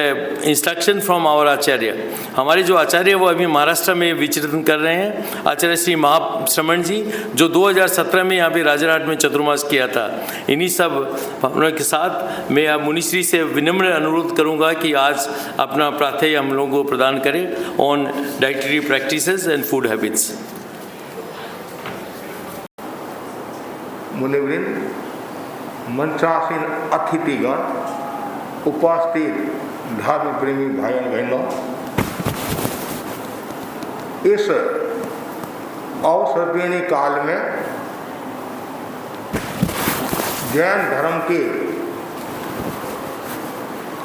instruction from our acharya. हमारे जो आचार्य वो अभी महाराष्ट्र में विचरण कर रहे हैं, आचार्य श्री महाश्रमण जी, जो 2017 में यहाँ पे राजरहाट में चतुर्मास किया था। इन्हीं सब भावना के साथ मैं अब मुनिश्री से विनम्र अनुरोध करूँगा कि आज अपना प्रार्थना हम लोगों को प्रदान करें on dietary practices and food habits. मुनिवृंद, मंचासीन अतिथिगण, उपस्थित धर्म प्रेमी भाई बहनों, इस अवसरपीणी काल में जैन धर्म के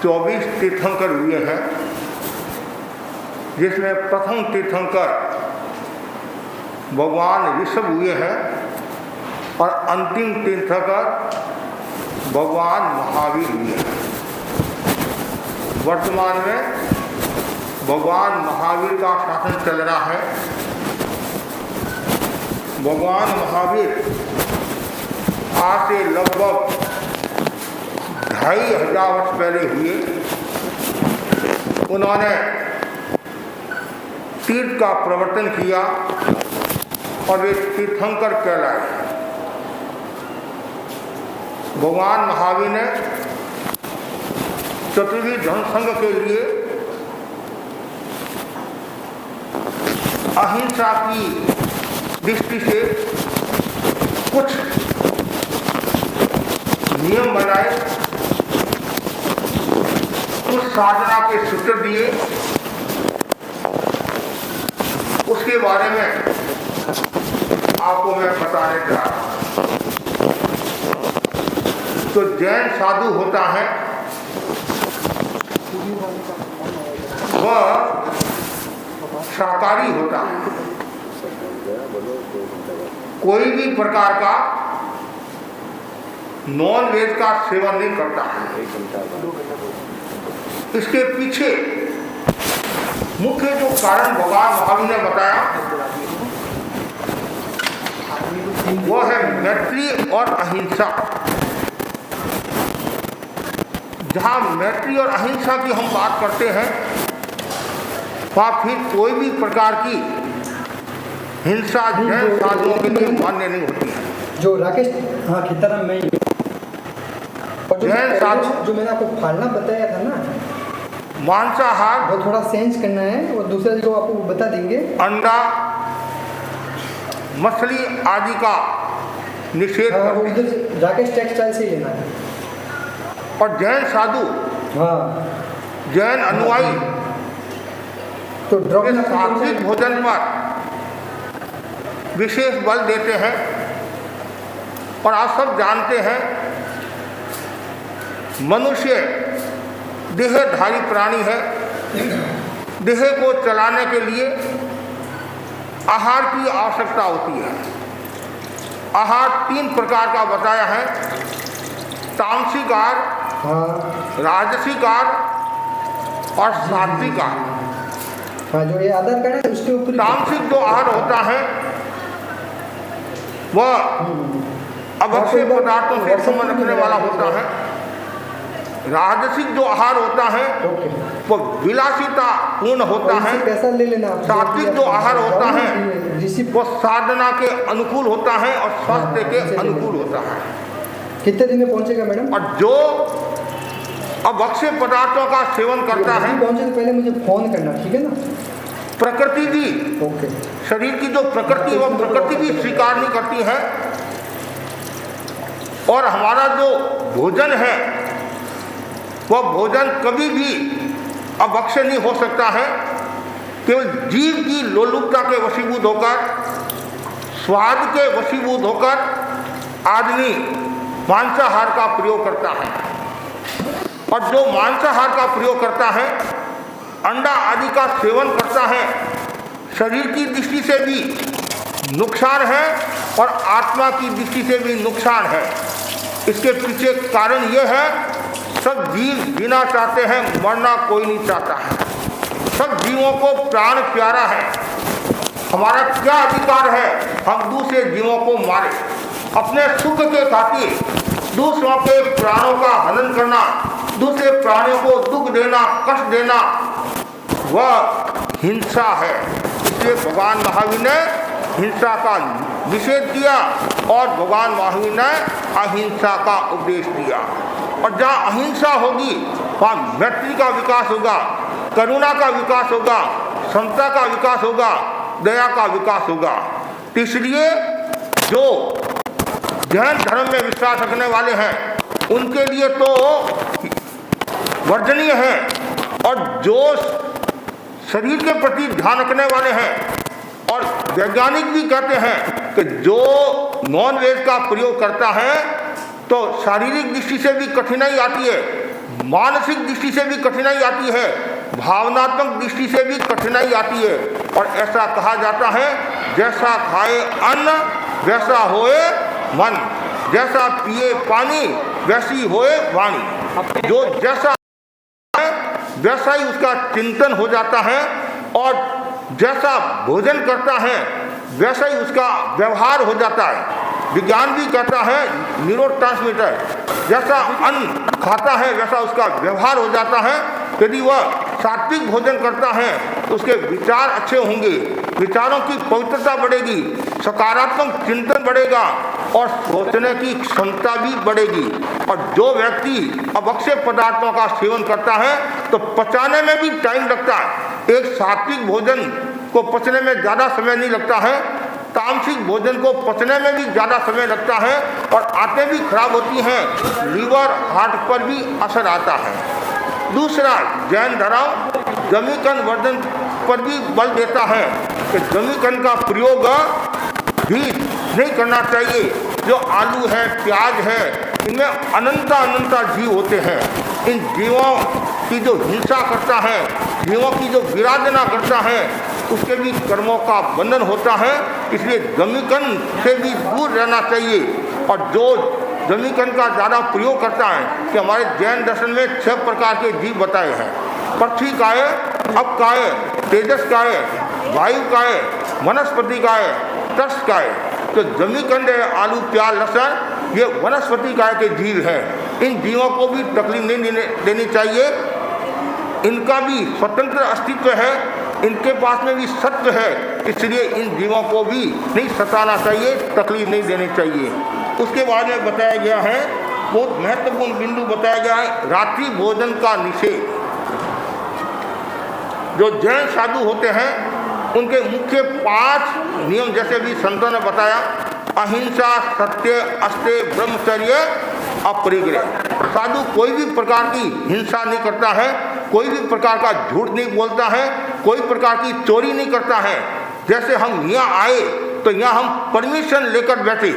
24 तीर्थंकर हुए हैं, जिसमें प्रथम तीर्थंकर भगवान ऋषभ हुए हैं और अंतिम तीर्थंकर भगवान महावीर हुए हैं। वर्तमान में भगवान महावीर का शासन चल रहा है। भगवान महावीर आज से लगभग 2500 वर्ष पहले हुए। उन्होंने तीर्थ का प्रवर्तन किया और वे तीर्थंकर कहलाए। भगवान महावीर ने चतुर्वी जनसंघ के लिए अहिंसा की दृष्टि से कुछ नियम बनाए, कुछ साधना के सूत्र दिए। उसके बारे में आपको मैं बताने जा रहा हूं। तो जैन साधु होता है वह शाकाहारी होता है, कोई भी प्रकार का नॉन वेज का सेवन नहीं करता है। इसके पीछे मुख्य जो कारण भगवान महावीर ने बताया वो है मैत्री और अहिंसा। जहाँ मैत्री और अहिंसा की हम बात करते हैं वहाँ फिर कोई भी प्रकार की हिंसा जैन साधुओं के लिए मान्य नहीं होती है। जो राकेश, हाँ खिताराम में जैन साधु जो मैंने आपको फाड़ना बताया था ना, मांसाहार, वो थोड़ा चेंज करना है और दूसरा जो आपको बता देंगे, अंडा, मछली आदि का निषेध हाँ, वो करते हैं। उधर राकेश टेक्सटाइल से ही लेना है। और जैन साधु, हाँ जैन अनुयायी तो ड्रॉप इस सात्विक भोजन पर विशेष बल देते हैं। और आप सब जानते हैं मनुष्य देहधारी प्राणी है। देह को चलाने के लिए आहार की आवश्यकता होती है। आहार 3 प्रकार का बताया है, तामसिक आहार, राजसिक आहार और सात्विक आहार। हाँ, जो ये आधार कार्ड है उसके ऊपर तामसिक जो आहार होता है वह अभक्ष्य पदार्थों से संबंध रखने वाला होता है। राजसिक जो आहार होता है वो विलासिता पूर्ण होता है। पैसा ले लेना। सात्विक जो आहार होता है वो साधना के अनुकूल होता है और स्वास्थ्य के अनुकूल होता है। कितने दिन में पहुंचेगा मैडम? और जो अभक्ष्य पदार्थों का सेवन करता है, पहुंचे तो पहले मुझे फोन करना, ठीक है ना? प्रकृति भी, ओके, शरीर की जो प्रकृति वह प्रकृति भी स्वीकार नहीं करती है। और हमारा जो भोजन है वह भोजन कभी भी अभक्ष्य नहीं हो सकता है। केवल जीव की लोलुपता के वशीभूत होकर, स्वाद के वशीभूत होकर आदमी मांसाहार का प्रयोग करता है। और जो मांसाहार का प्रयोग करता है, अंडा आदि का सेवन करता है, शरीर की दृष्टि से भी नुकसान है और आत्मा की दृष्टि से भी नुकसान है। इसके पीछे कारण यह है, सब जीव जीना चाहते हैं, मरना कोई नहीं चाहता है। सब जीवों को प्राण प्यारा है। हमारा क्या अधिकार है हम दूसरे जीवों को मारे? अपने सुख के खातिर दूसरों के प्राणों का हनन करना, दूसरे प्राणियों को दुख देना, कष्ट देना, वह हिंसा है। इसलिए भगवान महावीर ने हिंसा का निषेध किया और भगवान महावीर ने अहिंसा का उपदेश दिया। और जहाँ अहिंसा होगी वहाँ मैत्री का विकास होगा, करुणा का विकास होगा, समता का विकास होगा, दया का विकास होगा। इसलिए जो जैन धर्म में विश्वास रखने वाले हैं उनके लिए तो वर्जनीय है। और जो शरीर के प्रति ध्यान रखने वाले हैं और वैज्ञानिक भी कहते हैं कि जो नॉन वेज का प्रयोग करता है तो शारीरिक दृष्टि से भी कठिनाई आती है, मानसिक दृष्टि से भी कठिनाई आती है, भावनात्मक दृष्टि से भी कठिनाई आती है। और ऐसा कहा जाता है, जैसा खाए अन्न वैसा होए मन, जैसा पिए पानी वैसी होए वाणी। जो जैसा है वैसा ही उसका चिंतन हो जाता है और जैसा भोजन करता है वैसा ही उसका व्यवहार हो जाता है। विज्ञान भी कहता है न्यूरोट्रांसमीटर, जैसा अन्न खाता है वैसा उसका व्यवहार हो जाता है। यदि वह सात्विक भोजन करता है तो उसके विचार अच्छे होंगे, विचारों की पवित्रता बढ़ेगी, सकारात्मक चिंतन बढ़ेगा और सोचने की क्षमता भी बढ़ेगी। और जो व्यक्ति अभक्ष्य पदार्थों का सेवन करता है तो पचाने में भी टाइम लगता है। एक सात्विक भोजन को पचने में ज़्यादा समय नहीं लगता है, तामसिक भोजन को पचने में भी ज़्यादा समय लगता है और आंतें भी खराब होती हैं, लीवर हार्ट पर भी असर आता है। दूसरा, जैन धर्म जमीकन वर्धन पर भी बल देता है कि जमीकन का प्रयोग भी नहीं करना चाहिए। जो आलू है, प्याज है, इनमें अनंता जीव होते हैं। इन जीवों की जो हिंसा करता है, जीवों की जो विराधना करता है, उसके भी कर्मों का बंधन होता है। इसलिए जमीकन से भी दूर रहना चाहिए। और जो जमीकन का ज़्यादा प्रयोग करता है कि हमारे जैन दर्शन में 6 प्रकार के जीव बताए हैं, पृथ्वी का है, अप का है, तेजस का है, वायु का है, वनस्पति का है, तर्स का है। तो जमीकंद है, आलू, प्याज, लहसुन, ये वनस्पति काय के जीव हैं। इन जीवों को भी तकलीफ नहीं देनी चाहिए। इनका भी स्वतंत्र अस्तित्व है, इनके पास में भी सत्व है, इसलिए इन जीवों को भी नहीं सताना चाहिए, तकलीफ नहीं देनी चाहिए। उसके बाद में बताया गया है, बहुत महत्वपूर्ण बिंदु बताया गया है, रात्रि भोजन का निषेध। जो जैन साधु होते हैं उनके मुख्य 5 नियम जैसे भी संतों ने बताया, अहिंसा, सत्य, अस्तेय, ब्रह्मचर्य, अपरिग्रह। साधु कोई भी प्रकार की हिंसा नहीं करता है, कोई भी प्रकार का झूठ नहीं बोलता है, कोई प्रकार की चोरी नहीं करता है। जैसे हम यहाँ आए तो यहाँ हम परमिशन लेकर बैठे,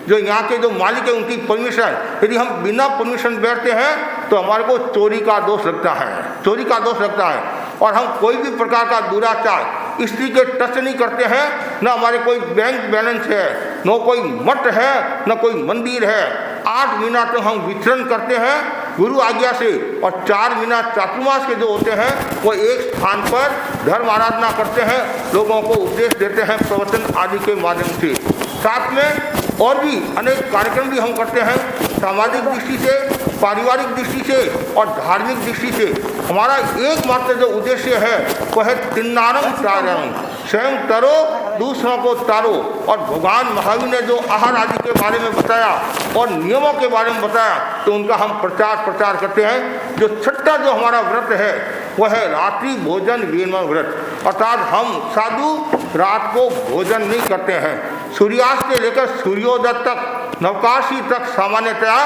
जो यहाँ के जो मालिक है उनकी परमिशन, यदि हम बिना परमिशन बैठते हैं तो हमारे को चोरी का दोष लगता है, चोरी का दोष लगता है। और हम कोई भी प्रकार का दुराचार, स्त्री के टच नहीं करते हैं, न हमारे कोई बैंक बैलेंस है, न कोई मठ है, न कोई मंदिर है। 8 महीना तो हम विचरण करते हैं गुरु आज्ञा से, और 4 महीना चातुर्मास के जो होते हैं वो एक स्थान पर धर्म आराधना करते हैं, लोगों को उपदेश देते हैं प्रवचन आदि के माध्यम से। साथ में और भी अनेक कार्यक्रम भी हम करते हैं, सामाजिक दृष्टि से, पारिवारिक दृष्टि से और धार्मिक दृष्टि से। हमारा एकमात्र जो उद्देश्य है वह है तिन्नारम तारम, स्वयं तरो दूसरों को तारो। और भगवान महावीर ने जो आहार आदि के बारे में बताया और नियमों के बारे में बताया, तो उनका हम प्रचार करते हैं। जो छठा जो हमारा व्रत है वह है रात्रि भोजन विनिर्मल व्रत, अर्थात हम साधु रात को भोजन नहीं करते हैं। सूर्यास्त से लेकर सूर्योदय तक, नवकाशी तक सामान्यतया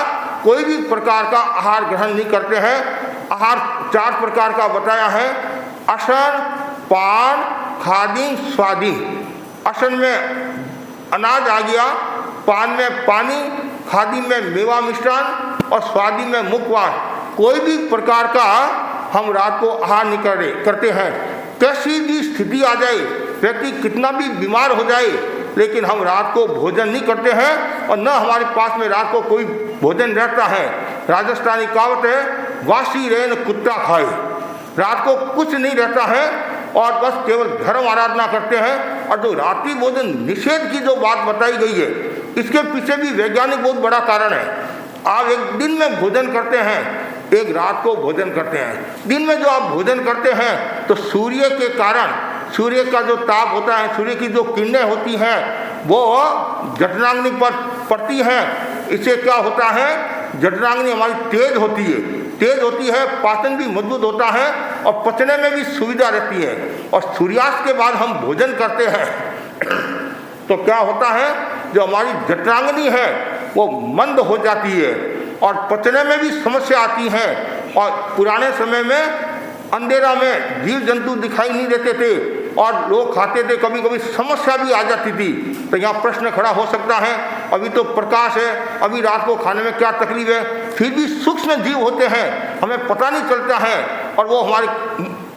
कोई भी प्रकार का आहार ग्रहण नहीं करते हैं। आहार 4 प्रकार का बताया है, अशन, पान, खादिम, स्वादिम। अशन में अनाज आ गया, पान में पानी, खादी में मेवा मिष्टान और स्वादी में मुखवास। कोई भी प्रकार का हम रात को आहार नहीं करते हैं। कैसी भी स्थिति आ जाए, व्यक्ति कितना भी बीमार हो जाए, लेकिन हम रात को भोजन नहीं करते हैं और न हमारे पास में रात को कोई भोजन रहता है। राजस्थानी कहावत है, वासी रहे न कुत्ता खाए। रात को कुछ नहीं रहता है और बस केवल धर्म आराधना करते हैं। और जो रात्रि भोजन निषेध की जो बात बताई गई है, इसके पीछे भी वैज्ञानिक बहुत बड़ा कारण है। आप एक दिन में भोजन करते हैं, एक रात को भोजन करते हैं। दिन में जो आप भोजन करते हैं तो सूर्य के कारण, सूर्य का जो ताप होता है, सूर्य की जो किरणें होती हैं वो जठराग्नि पर पड़ती हैं। इससे क्या होता है, जठराग्नि हमारी तेज होती है, पाचन भी मजबूत होता है और पचने में भी सुविधा रहती है। और सूर्यास्त के बाद हम भोजन करते हैं तो क्या होता है, जो हमारी जठराग्नि है वो मंद हो जाती है और पचने में भी समस्या आती है। और पुराने समय में अंधेरा में जीव जंतु दिखाई नहीं देते थे और लोग खाते थे, कभी कभी समस्या भी आ जाती थी। तो यहाँ प्रश्न खड़ा हो सकता है, अभी तो प्रकाश है, अभी रात को खाने में क्या तकलीफ है। फिर भी सूक्ष्म जीव होते हैं, हमें पता नहीं चलता है और वो हमारे,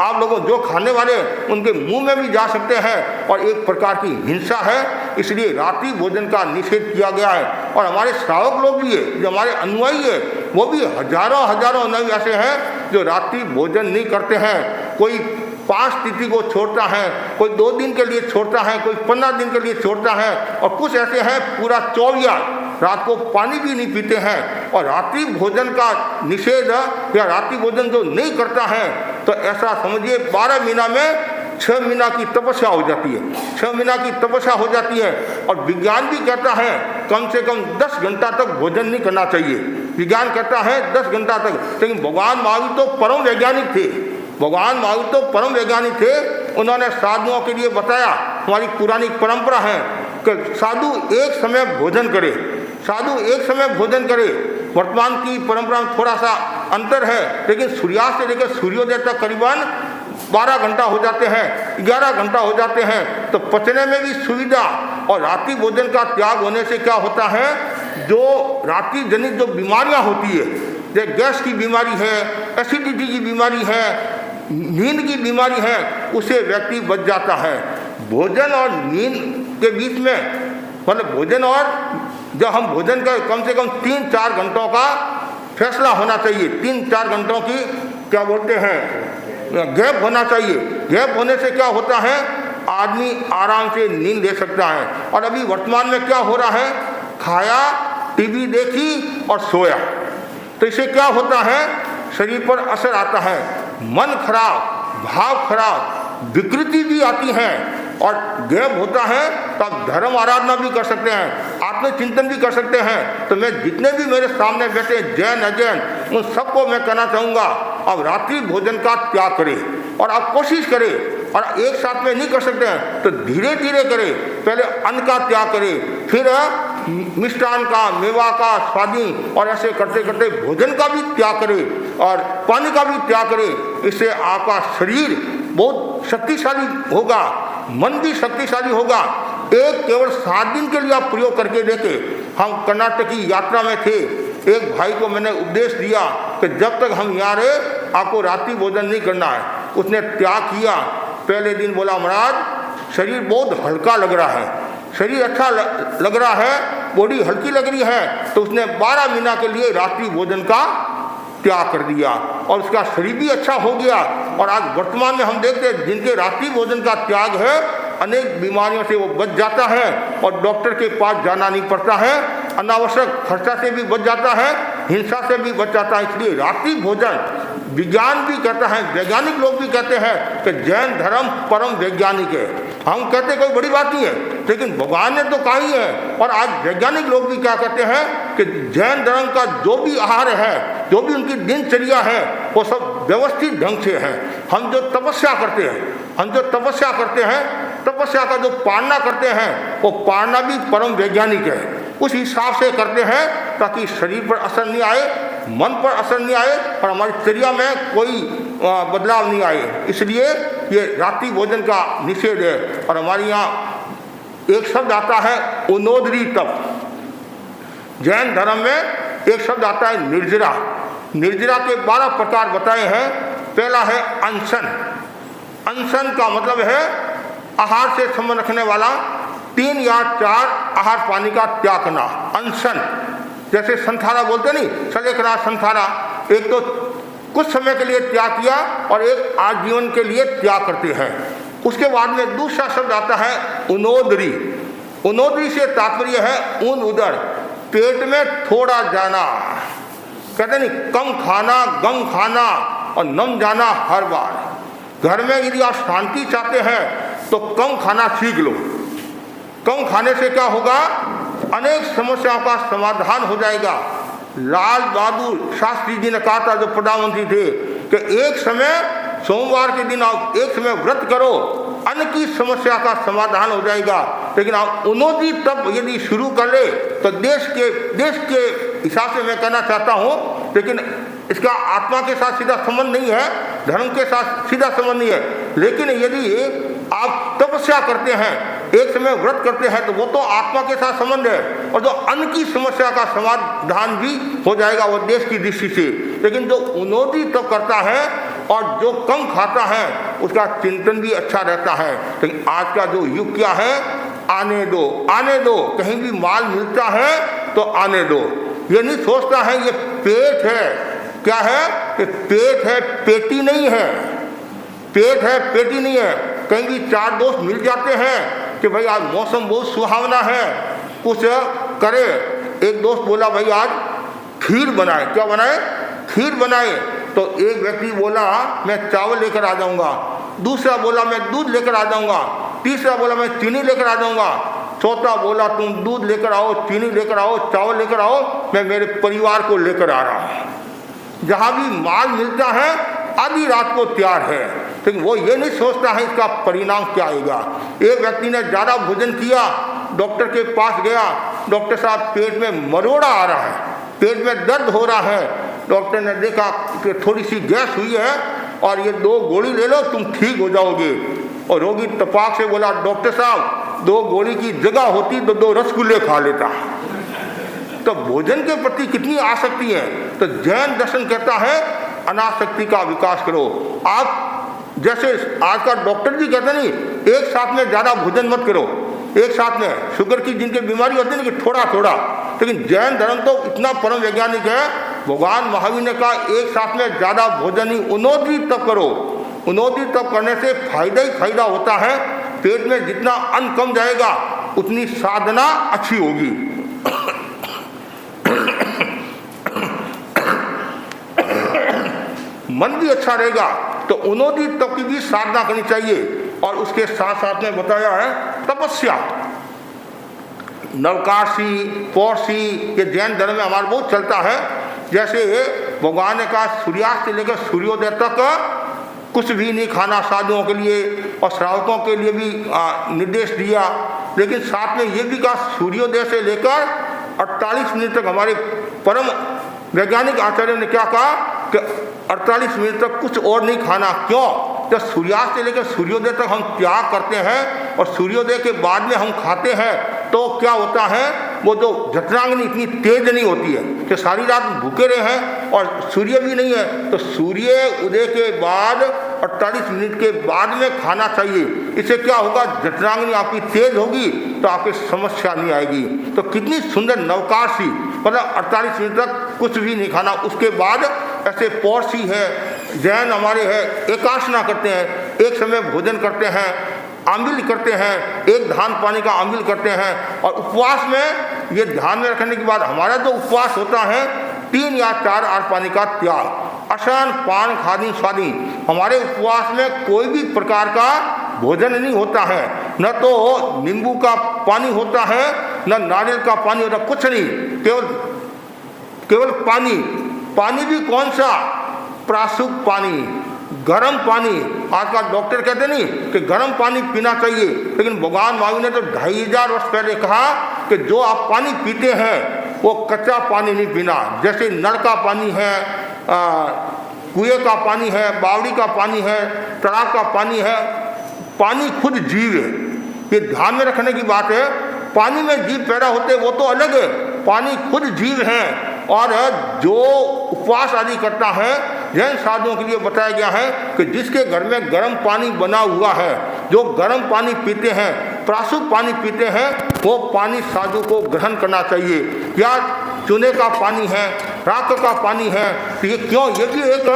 आप लोगों जो खाने वाले उनके मुंह में भी जा सकते हैं और एक प्रकार की हिंसा है। इसलिए रात्रि भोजन का निषेध किया गया है। और हमारे श्रावक लोग भी है, जो हमारे अनुयायी है, वो भी हजारों अनुयायी ऐसे हैं जो रात्रि भोजन नहीं करते हैं। कोई 5 तिथि को छोड़ता है, कोई 2 दिन के लिए छोड़ता है, कोई 15 दिन के लिए छोड़ता है, और कुछ ऐसे हैं पूरा 24 रात को पानी भी नहीं पीते हैं। और रात्रि भोजन का निषेध या रात्रि भोजन जो नहीं करता है, तो ऐसा समझिए 12 महीना में 6 महीना की तपस्या हो जाती है, 6 महीना की तपस्या हो जाती है। और विज्ञान भी कहता है कम से कम 10 घंटा तक भोजन नहीं करना चाहिए। विज्ञान कहता है 10 घंटा तक। लेकिन भगवान महावीर तो परम वैज्ञानिक थे, भगवान महावीर तो परम वैज्ञानिक थे। उन्होंने साधुओं के लिए बताया, हमारी पुरानी परंपरा है कि साधु एक समय भोजन करे, साधु एक समय भोजन करे। वर्तमान की परंपरा में थोड़ा सा अंतर है, लेकिन सूर्यास्त से लेकर सूर्योदय तक करीबन 12 घंटा हो जाते हैं, 11 घंटा हो जाते हैं, तो पचने में भी सुविधा। और रात्रि भोजन का त्याग होने से क्या होता है, जो रात्रि जनित जो बीमारियां होती है, जैसे गैस की बीमारी है, एसिडिटी की बीमारी है, नींद की बीमारी है, उससे व्यक्ति बच जाता है। भोजन और नींद के बीच में, मतलब भोजन और जब हम भोजन का कम से कम 3-4 घंटों का फैसला होना चाहिए, 3-4 घंटों की क्या बोलते हैं गैप होना चाहिए। गैप होने से क्या होता है, आदमी आराम से नींद ले सकता है। और अभी वर्तमान में क्या हो रहा है, खाया, टीवी देखी और सोया, तो इससे क्या होता है, शरीर पर असर आता है, मन खराब, भाव खराब, विकृति भी आती है। और गैप होता है तो आप धर्म आराधना भी कर सकते हैं, आत्मचिंतन भी कर सकते हैं। तो मैं जितने भी मेरे सामने बैठे जैन अजैन, उन सबको मैं कहना चाहूँगा, अब रात्रि भोजन का त्याग करें और आप कोशिश करें। और एक साथ में नहीं कर सकते हैं तो धीरे धीरे करें। पहले अन्न का त्याग करें, फिर मिष्टान का, मेवा का, स्वादीन, और ऐसे करते करते भोजन का भी त्याग करें और पानी का भी त्याग करें। इससे आपका शरीर बहुत शक्तिशाली होगा, मन भी शक्तिशाली होगा। एक केवल 7 दिन के लिए आप प्रयोग करके देखें। हम कर्नाटक की यात्रा में थे, एक भाई को मैंने उपदेश दिया कि जब तक हम यहाँ रहे आपको रात्रि भोजन नहीं करना है। उसने त्याग किया। पहले दिन बोला, महाराज शरीर बहुत हल्का लग रहा है, शरीर अच्छा लग रहा है, बॉडी हल्की लग रही है। तो उसने 12 महीना के लिए रात्रि भोजन का त्याग कर दिया और उसका शरीर भी अच्छा हो गया। और आज वर्तमान में हम देखते हैं जिनके रात्रि भोजन का त्याग है, अनेक बीमारियों से वो बच जाता है और डॉक्टर के पास जाना नहीं पड़ता है, अनावश्यक खर्चा से भी बच जाता है, हिंसा से भी बच जाता है। इसलिए रात्रि भोजन विज्ञान भी कहता है, वैज्ञानिक लोग भी कहते हैं कि जैन धर्म परम वैज्ञानिक है। हम कहते कोई बड़ी बात नहीं है, लेकिन भगवान ने तो कहा ही है। और आज वैज्ञानिक लोग भी क्या कहते हैं कि जैन धर्म का जो भी आहार है, जो भी उनकी दिनचर्या है, वो सब व्यवस्थित ढंग से है। हम जो तपस्या करते हैं, तपस्या का जो पालना करते हैं, वो पालना भी परम वैज्ञानिक है। उस हिसाब से करते हैं ताकि शरीर पर असर नहीं आए, मन पर असर नहीं आए और हमारी चर्या में कोई बदलाव नहीं आए। इसलिए ये रात्रि भोजन का निषेध है। और हमारे यहाँ एक शब्द आता है उनोदरी तप। जैन धर्म में एक शब्द आता है निर्जरा। निर्जरा के 12 प्रकार बताए हैं। पहला है अनशन। अनशन का मतलब है आहार से संबंध रखने वाला 3 या 4 आहार पानी का त्याग करना, अनशन। जैसे संथारा बोलते नहीं, सलेखना संथारा, एक तो कुछ समय के लिए त्याग किया और एक आजीवन के लिए त्याग करते हैं। उसके बाद में दूसरा शब्द आता है उनोदरी। उनोदरी से तात्पर्य है ऊन उदर, पेट में थोड़ा जाना। कहते नहीं कम खाना, गम खाना और नम जाना हर बार। घर में यदि आप शांति चाहते हैं तो कम खाना सीख लो। कम खाने से क्या होगा, अनेक समस्याओं का समाधान हो जाएगा। लाल बहादुर शास्त्री जी ने कहा था, जो प्रधानमंत्री थे, कि एक समय सोमवार के दिन आप एक समय व्रत करो, अन्न की समस्या का समाधान हो जाएगा। लेकिन आप उन्नति तब यदि शुरू कर ले तो देश के हिसाब से मैं कहना चाहता हूँ, लेकिन इसका आत्मा के साथ सीधा संबंध नहीं है, धर्म के साथ सीधा संबंध नहीं है। लेकिन यदि आप तपस्या करते हैं, एक समय व्रत करते हैं, तो वो तो आत्मा के साथ संबंध है। और जो अन्न की समस्या का समाधान भी हो जाएगा वो देश की दृष्टि से। लेकिन जो उन्नति तप करता है और जो कम खाता है उसका चिंतन भी अच्छा रहता है। लेकिन आज का जो युग क्या है, आने दो, आने दो, कहीं भी माल मिलता है तो आने दो। ये नहीं सोचता है ये पेट है, क्या है, कि पेट है पेटी नहीं है, पेट है पेटी नहीं है। कहीं भी चार दोस्त मिल जाते हैं कि भाई आज मौसम बहुत सुहावना है, कुछ करे। एक दोस्त बोला भाई आज खीर बनाए, क्या बनाए? खीर बनाए। तो एक व्यक्ति बोला मैं चावल लेकर आ जाऊंगा, दूसरा बोला मैं दूध लेकर आ जाऊंगा, तीसरा बोला मैं चीनी लेकर आ जाऊंगा, चौथा बोला तुम दूध लेकर आओ, चीनी लेकर आओ, चावल लेकर आओ, मैं मेरे परिवार को लेकर आ रहा हूं। जहां भी माल मिलता है आधी रात को तैयार है, लेकिन वो ये नहीं सोचता है इसका परिणाम क्या आएगा। एक व्यक्ति ने ज्यादा भोजन किया, डॉक्टर के पास गया, डॉक्टर साहब पेट में मरोड़ा आ रहा है, पेट में दर्द हो रहा है। डॉक्टर ने देखा कि थोड़ी सी गैस हुई है और ये 2 गोली ले लो तुम ठीक हो जाओगे। और रोगी तपाक से बोला डॉक्टर साहब 2 गोली की जगह होती तो 2 रसगुल्ले खा लेता। तो भोजन के प्रति कितनी आसक्ति है। तो जैन दर्शन कहता है अनासक्ति का विकास करो। आप जैसे आज का डॉक्टर भी कहते नहीं एक साथ में ज्यादा भोजन मत करो, एक साथ में शुगर की जिनकी बीमारी होती है ना कि थोड़ा थोड़ा, लेकिन जैन धर्म तो इतना परम वैज्ञानिक है। भगवान महावीर ने कहा एक साथ में ज्यादा भोजन ही उन्नति तप करो। उन्नति तप करने से फायदा ही फायदा होता है। पेट में जितना अन्न कम जाएगा उतनी साधना अच्छी होगी। मन भी अच्छा रहेगा। तो उन्नति तप की भी साधना करनी चाहिए। और उसके साथ साथ में बताया है तपस्या, नवकाशी, पौर्षी, ये जैन धर्म में हमारा बहुत चलता है। जैसे भगवान ने कहा सूर्यास्त से लेकर सूर्योदय तक कुछ भी नहीं खाना साधुओं के लिए, और श्रावकों के लिए भी निर्देश दिया। लेकिन साथ में ये भी कहा सूर्योदय से लेकर 48 मिनट तक। हमारे परम वैज्ञानिक आचार्य ने क्या कहा कि 48 मिनट तक कुछ और नहीं खाना। क्यों? जब सूर्यास्त से लेकर सूर्योदय तक हम त्याग करते हैं और सूर्योदय के बाद में हम खाते हैं तो क्या होता है, वो जो जठराग्नि इतनी तेज नहीं होती है कि सारी रात भूखे रहे हैं और सूर्य भी नहीं है। तो सूर्य उदय के बाद 48 मिनट के बाद में खाना चाहिए। इससे क्या होगा, जठराग्नि आपकी तेज होगी तो आपकी समस्या नहीं आएगी। तो कितनी सुंदर नवकाशी, मतलब 48 मिनट तक कुछ भी नहीं खाना। उसके बाद ऐसे पौर्षी है, जैन हमारे है, एकाशना करते हैं, एक समय भोजन करते हैं, आमिल करते हैं, एक धान पानी का आमिल करते हैं। और उपवास में ये ध्यान में रखने के बाद हमारा जो उपवास होता है 3 या 4 आर पानी का त्याग, अशन पान खादी स्वादी। हमारे उपवास में कोई भी प्रकार का भोजन नहीं होता है, न तो नींबू का पानी होता है, न नारियल का पानी होता, कुछ नहीं, केवल पानी। पानी भी कौन सा? प्राशुक पानी, गर्म पानी। आजकल डॉक्टर कहते नहीं कि गर्म पानी पीना चाहिए, लेकिन भगवान महावीर ने तो 2500 वर्ष पहले कहा कि जो आप पानी पीते हैं वो कच्चा पानी नहीं पीना। जैसे नल का पानी है, कुएं का पानी है, बावड़ी का पानी है, तालाब का पानी है। पानी खुद जीव है, ये ध्यान में रखने की बात है। पानी में जीव पैदा होते वो तो अलग है, पानी खुद जीव है। और जो उपवास आदि करता है, जैन साधुओं के लिए बताया गया है कि जिसके घर में गर्म पानी बना हुआ है, जो गर्म पानी पीते हैं, प्राशुक पानी पीते हैं, वो पानी साधु को ग्रहण करना चाहिए। या चूने का पानी है, राख का पानी है, तो ये क्यों, ये भी एक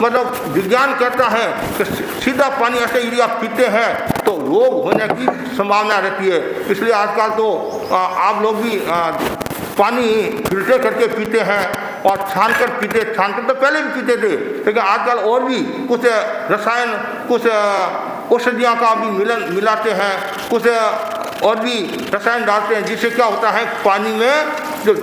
मतलब विज्ञान कहता है कि सीधा पानी ऐसे यदि आप पीते हैं तो रोग होने की संभावना रहती है। इसलिए आजकल तो आप लोग भी पानी फिल्टर करके पीते हैं और छान कर पीते। छान कर तो पहले भी पीते थे, लेकिन आजकल और भी कुछ रसायन, कुछ औषधियों का भी मिलाते हैं, कुछ और भी रसायन डालते हैं, जिससे क्या होता है पानी में जो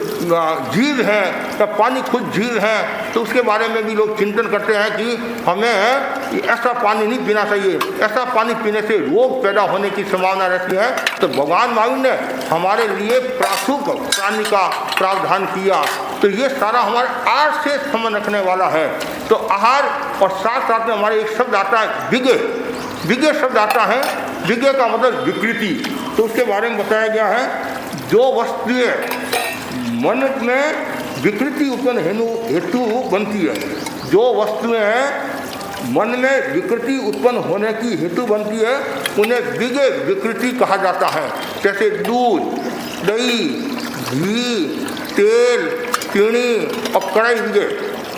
जीव है, तो पानी खुद जीव है। तो उसके बारे में भी लोग चिंतन करते हैं कि हमें ऐसा पानी नहीं पीना चाहिए, ऐसा पानी पीने से रोग पैदा होने की संभावना रहती है। तो भगवान महावीर ने हमारे लिए प्राशुक प्राणी का प्रावधान किया। तो ये सारा हमारे आहार से संबंध रखने वाला है। तो आहार और साथ साथ में हमारे एक शब्द आता है विज्ञ। विज्ञ शब्द आता है, विज्ञ का मतलब विकृति। तो उसके बारे में बताया गया है, जो वस्तुएं मन में विकृति उत्पन्न हेतु बनती है, जो वस्तुएं मन में विकृति उत्पन्न होने की हेतु बनती है, उन्हें विज्ञ विकृति कहा जाता है। जैसे दूध, दही, घी, तेल, चीनी और कढ़ाई विज्ञ,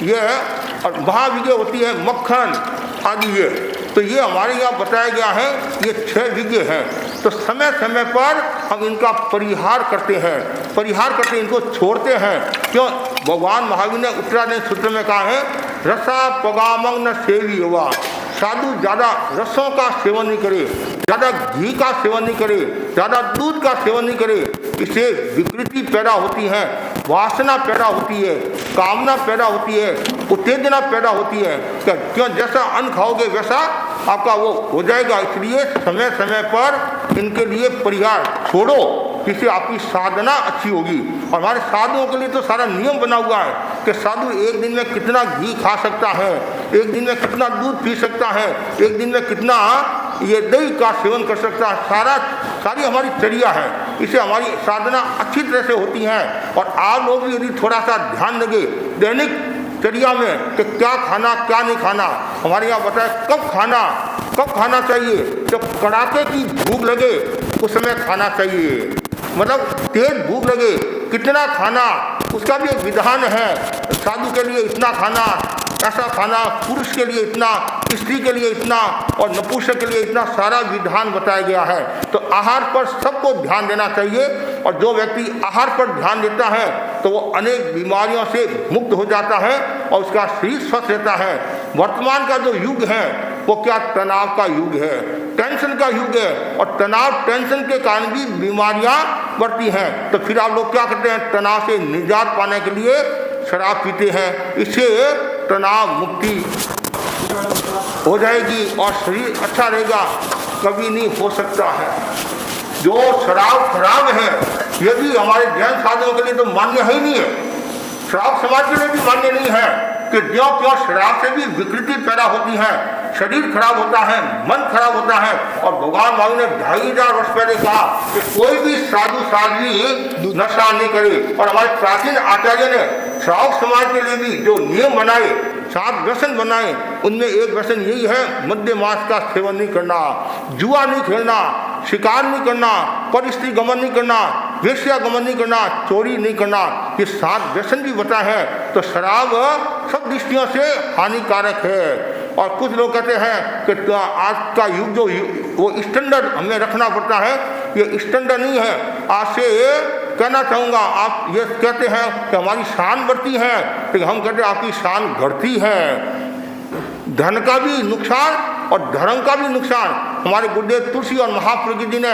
यह और महाविज्ञ होती है मक्खन आदि ये। तो ये हमारे यहाँ बताया गया है, ये 6 विज्ञ हैं। तो समय समय पर हम इनका परिहार करते हैं, इनको छोड़ते हैं। क्यों? भगवान महावीर ने उत्तरायण सूत्र में कहा है, रसा पगामंग न सेवी हुआ। साधु ज़्यादा रसों का सेवन नहीं करे, ज़्यादा घी का सेवन नहीं करे, ज़्यादा दूध का सेवन नहीं करे। इससे विकृति पैदा होती है, वासना पैदा होती है, कामना पैदा होती है, उत्तेजना पैदा होती है। क्यों? जैसा अन्न खाओगे वैसा आपका वो हो जाएगा। इसलिए समय समय पर इनके लिए परिहार छोड़ो, जिससे आपकी साधना अच्छी होगी। और हमारे साधुओं के लिए तो सारा नियम बना हुआ है कि साधु एक दिन में कितना घी खा सकता है, एक दिन में कितना दूध पी सकता है, एक दिन में कितना ये दही का सेवन कर सकता है। सारी हमारी चर्या है, इससे हमारी साधना अच्छी तरह से होती है। और आप लोग भी यदि थोड़ा सा ध्यान देंगे दैनिक चर्या में कि क्या खाना क्या नहीं खाना। हमारे यहाँ बताया कब खाना चाहिए, जब कड़ाके की भूख लगे उस समय खाना चाहिए। मतलब तेज भूख लगे कितना खाना, उसका भी एक विधान है। साधु के लिए इतना खाना, ऐसा खाना, पुरुष के लिए इतना, स्त्री के लिए इतना और नपुंसक के लिए इतना, सारा विधान बताया गया है। तो आहार पर सबको ध्यान देना चाहिए। और जो व्यक्ति आहार पर ध्यान देता है तो वो अनेक बीमारियों से मुक्त हो जाता है और उसका शरीर स्वस्थ रहता है। वर्तमान का जो युग है वो क्या तनाव का युग है, टेंशन का युग है। और तनाव टेंशन के कारण भी बीमारियां बढ़ती हैं। तो फिर आप लोग क्या करते हैं? तनाव से निजात पाने के लिए शराब पीते हैं। इससे तनाव मुक्ति हो जाएगी और शरीर अच्छा रहेगा। कभी नहीं हो सकता है। जो शराब खराब है ये भी हमारे जैन साधुओं के लिए तो मान्य है ही नहीं है, शराब समाज के लिए भी मान्य नहीं है कि क्यों शराब से भी विकृति पैदा होती है, शरीर खराब होता है, मन खराब होता है। और भगवान महावीर ने 2500 वर्ष पहले कहा कि कोई भी साधु साध्वी नशा नहीं करे। और हमारे प्राचीन आचार्य ने श्रावक समाज के लिए भी जो नियम बनाए, 7 व्यसन बनाए, उनमें एक व्यसन यही है, मद्य मांस का सेवन नहीं करना, जुआ नहीं खेलना, शिकार नहीं करना, पर स्त्री गमन नहीं करना, वेश्या गमन नहीं करना, चोरी नहीं करना। ये 7 व्यसन भी बताए हैं। तो शराब सब दृष्टियों से हानिकारक है। और कुछ लोग कहते हैं कि आज का युग जो वो स्टैंडर्ड हमें रखना पड़ता है, ये स्टैंडर्ड नहीं है। आज से कहना चाहूँगा, आप ये कहते हैं कि हमारी शान बढ़ती है, लेकिन हम कहते हैं आपकी शान घटती है। धन का भी नुकसान और धर्म का भी नुकसान। हमारे गुरुदेव तुलसी और महाप्रज्ञ जी ने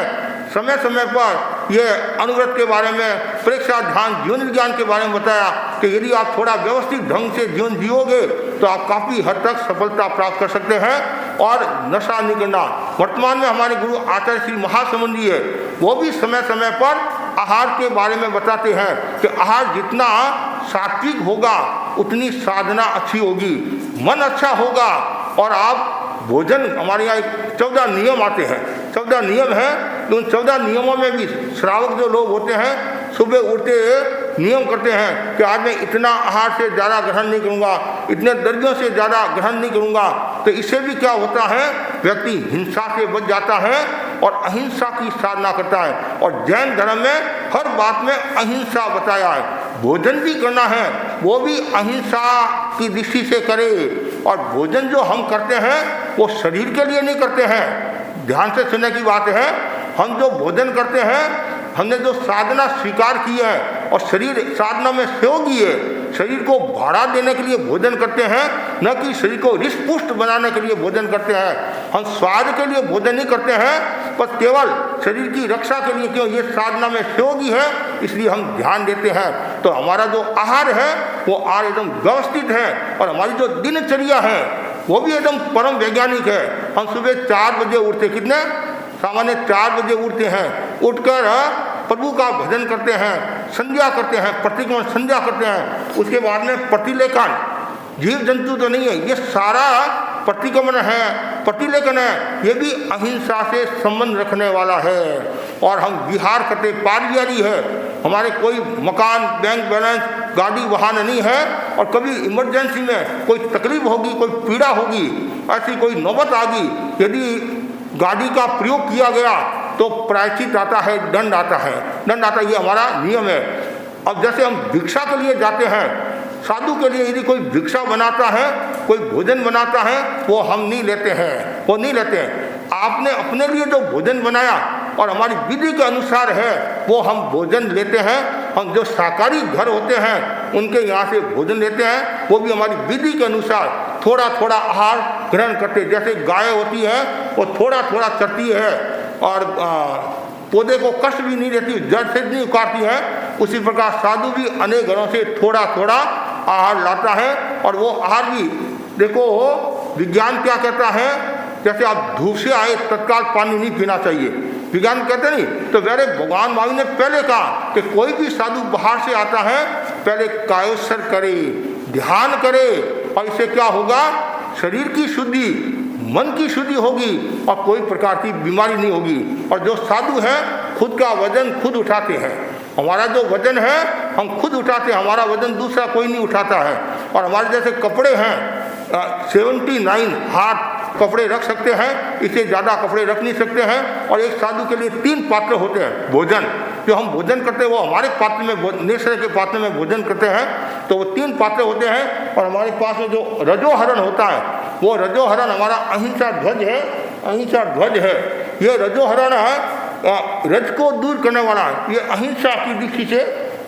समय समय पर ये अनुव्रत के बारे में, प्रेक्षा ध्यान जीवन विज्ञान के बारे में बताया कि यदि आप थोड़ा व्यवस्थित ढंग से जीवन जियोगे तो आप काफ़ी हद तक सफलता प्राप्त कर सकते हैं। और नशा नहीं करना। वर्तमान में हमारे गुरु आचार्य श्री महासमुंदी है, वो भी समय समय पर आहार के बारे में बताते हैं कि आहार जितना सात्विक होगा उतनी साधना अच्छी होगी, मन अच्छा होगा। और आप भोजन, हमारे यहाँ 14 नियम आते हैं, 14 नियम हैं। तो उन 14 नियमों में भी श्रावक जो लोग होते हैं सुबह उठते नियम करते हैं कि आज मैं इतना आहार से ज़्यादा ग्रहण नहीं करूँगा, इतने द्रव्यों से ज़्यादा ग्रहण नहीं करूँगा। तो इससे भी क्या होता है, व्यक्ति हिंसा से बच जाता है और अहिंसा की साधना करता है। और जैन धर्म में हर बात में अहिंसा बताया है। भोजन भी करना है वो भी अहिंसा की दृष्टि से करे। और भोजन जो हम करते हैं वो शरीर के लिए नहीं करते हैं। ध्यान से सुनने की बात है, हम जो भोजन करते हैं, हमने जो साधना स्वीकार की है और शरीर साधना में सहयोगी है, शरीर को भाड़ा देने के लिए भोजन करते हैं, न कि शरीर को हृष्ट-पुष्ट बनाने के लिए भोजन करते हैं। हम स्वाद के लिए भोजन नहीं करते हैं, पर केवल शरीर की रक्षा के लिए। क्यों? ये साधना में सहयोगी है, इसलिए हम ध्यान देते हैं। तो हमारा जो आहार है वो आहार एकदम व्यवस्थित है। और हमारी जो दिनचर्या है वो भी एकदम परम वैज्ञानिक है। हम सुबह 4 बजे उठते, कितने सामान्य 4 बजे उठते हैं, उठकर प्रभु का भजन करते हैं, संध्या करते हैं, प्रतिक्रमण संध्या करते हैं। उसके बाद में प्रतिलेखन, जीव जंतु तो नहीं है, ये सारा प्रतिक्रमण है, प्रतिलेखन है, ये भी अहिंसा से संबंध रखने वाला है। और हम विहार करते, पारिवारी है, हमारे कोई मकान, बैंक बैलेंस, गाड़ी वाहन नहीं है। और कभी इमरजेंसी में कोई तकलीफ होगी, कोई पीड़ा होगी, ऐसी कोई नौबत आ गई, यदि गाड़ी का प्रयोग किया गया तो प्रायश्चित आता है, दंड आता है, दंड आता है। ये हमारा नियम है। अब जैसे हम भिक्षा के लिए जाते हैं साधु के लिए यदि कोई भिक्षा बनाता है, कोई भोजन बनाता है, वो हम नहीं लेते हैं, वो नहीं लेते हैं। आपने अपने लिए जो भोजन बनाया और हमारी विधि के अनुसार है वो हम भोजन लेते हैं। हम जो शाकाहारी घर होते हैं उनके यहाँ से भोजन लेते हैं, वो भी हमारी विधि के अनुसार थोड़ा थोड़ा आहार ग्रहण करते हैं। जैसे गाय होती है वो थोड़ा थोड़ा चरती है और पौधे को कष्ट भी नहीं देती, जड़ से नहीं उखाड़ती है, उसी प्रकार साधु भी अनेक घरों से थोड़ा थोड़ा आहार लाता है। और वो आहार भी देखो विज्ञान क्या कहता है, जैसे आप धूप से आए तत्काल पानी नहीं पीना चाहिए, विज्ञान कहते नहीं। तो मेरे भगवान महावीर ने पहले कहा कि कोई भी साधु बाहर से आता है पहले कायोत्सर्ग करे, ध्यान करे, और इससे क्या होगा, शरीर की शुद्धि, मन की शुद्धि होगी और कोई प्रकार की बीमारी नहीं होगी। और जो साधु है खुद का वजन खुद उठाते हैं। हमारा जो वजन है हम खुद उठाते हैं, हमारा वजन दूसरा कोई नहीं उठाता है। और हमारे जैसे कपड़े हैं 79 हाथ कपड़े रख सकते हैं, इससे ज़्यादा कपड़े रख नहीं सकते हैं। और एक साधु के लिए 3 पात्र होते हैं भोजन, जो हम भोजन करते हैं वो हमारे पात्र में, नेश्वर के पात्र में भोजन करते हैं, तो वो 3 पात्र होते हैं। और हमारे पास में जो रजोहरण होता है वो रजोहरण हमारा अहिंसा ध्वज है, अहिंसा ध्वज है। ये रजोहरण है रज को दूर करने वाला, ये अहिंसा की दृष्टि से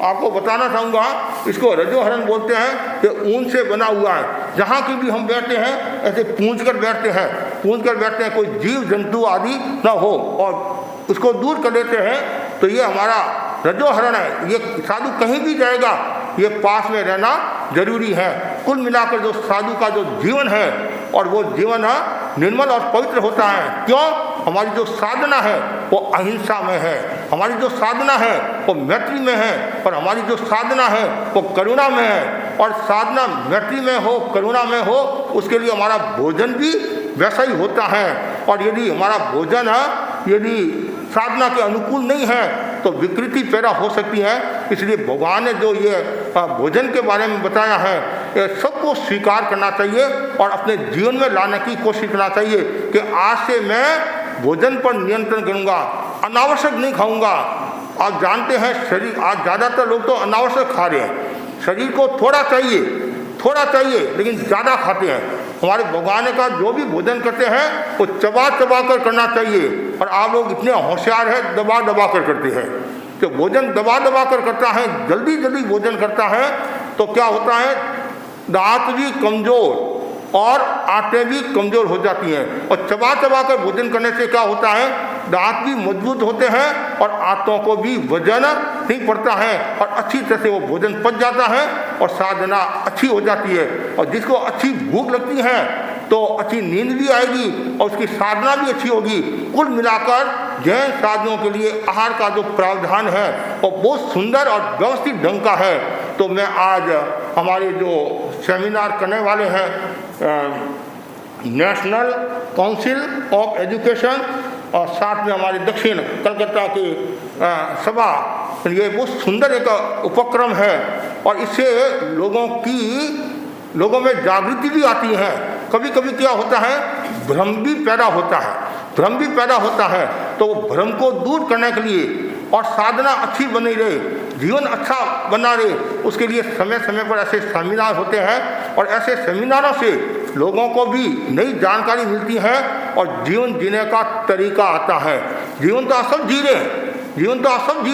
आपको बताना चाहूँगा। इसको रजोहरण बोलते हैं। ये ऊन से बना हुआ है, जहाँ की भी हम बैठते हैं ऐसे पूंछ कर बैठते हैं, पूंछ कर बैठते हैं, कोई जीव जंतु आदि ना हो और उसको दूर कर देते हैं। तो ये हमारा रजोहरण है। ये साधु कहीं भी जाएगा ये पास में रहना जरूरी है। कुल मिलाकर जो साधु का जो जीवन है और वो जीवन निर्मल और पवित्र होता है। क्यों? हमारी जो साधना है वो अहिंसा में है, हमारी जो साधना है वो मैत्री में है, और हमारी जो साधना है वो करुणा में है। और साधना मैत्री में हो, करुणा में हो, उसके लिए हमारा भोजन भी वैसा ही होता है। और यदि हमारा भोजन यदि साधना के अनुकूल नहीं है तो विकृति पैदा हो सकती है। इसलिए भगवान ने जो ये भोजन के बारे में बताया है ये सबको स्वीकार करना चाहिए और अपने जीवन में लाने की कोशिश करना चाहिए कि आज से मैं भोजन पर नियंत्रण करूँगा, अनावश्यक नहीं खाऊंगा। आप जानते हैं शरीर, आज ज़्यादातर लोग तो अनावश्यक खा रहे हैं। शरीर को थोड़ा चाहिए लेकिन ज़्यादा खाते हैं। हमारे भगवान ने कहा जो भी भोजन करते हैं वो चबा चबा कर करना चाहिए, और आप लोग इतने होशियार हैं दबा दबा कर करते हैं। तो भोजन दबा दबा कर करता है, जल्दी जल्दी भोजन करता है तो क्या होता है, दांत भी कमज़ोर और आंतें भी कमज़ोर हो जाती हैं। और चबा चबा कर भोजन करने से क्या होता है, दांत भी मजबूत होते हैं और आंतों को भी वजन नहीं पड़ता है और अच्छी तरह से वो भोजन पच जाता है और साधना अच्छी हो जाती है। और जिसको अच्छी भूख लगती है तो अच्छी नींद भी आएगी और उसकी साधना भी अच्छी होगी। कुल मिलाकर जैन साधनों के लिए आहार का जो प्रावधान है वो बहुत सुंदर और व्यवस्थित ढंग का है। तो मैं आज हमारे जो सेमिनार करने वाले हैं नेशनल काउंसिल ऑफ एजुकेशन और साथ में हमारे दक्षिण कलकत्ता की सभा, ये बहुत सुंदर एक उपक्रम है और इससे लोगों में जागृति भी आती है। कभी कभी क्या होता है, भ्रम भी पैदा होता है। तो वो भ्रम को दूर करने के लिए और साधना अच्छी बनी रहे, जीवन अच्छा बना रहे, उसके लिए समय समय पर ऐसे सेमिनार होते हैं और ऐसे सेमिनारों से लोगों को भी नई जानकारी मिलती है और जीवन जीने का तरीका आता है। जीवन तो आप सब जी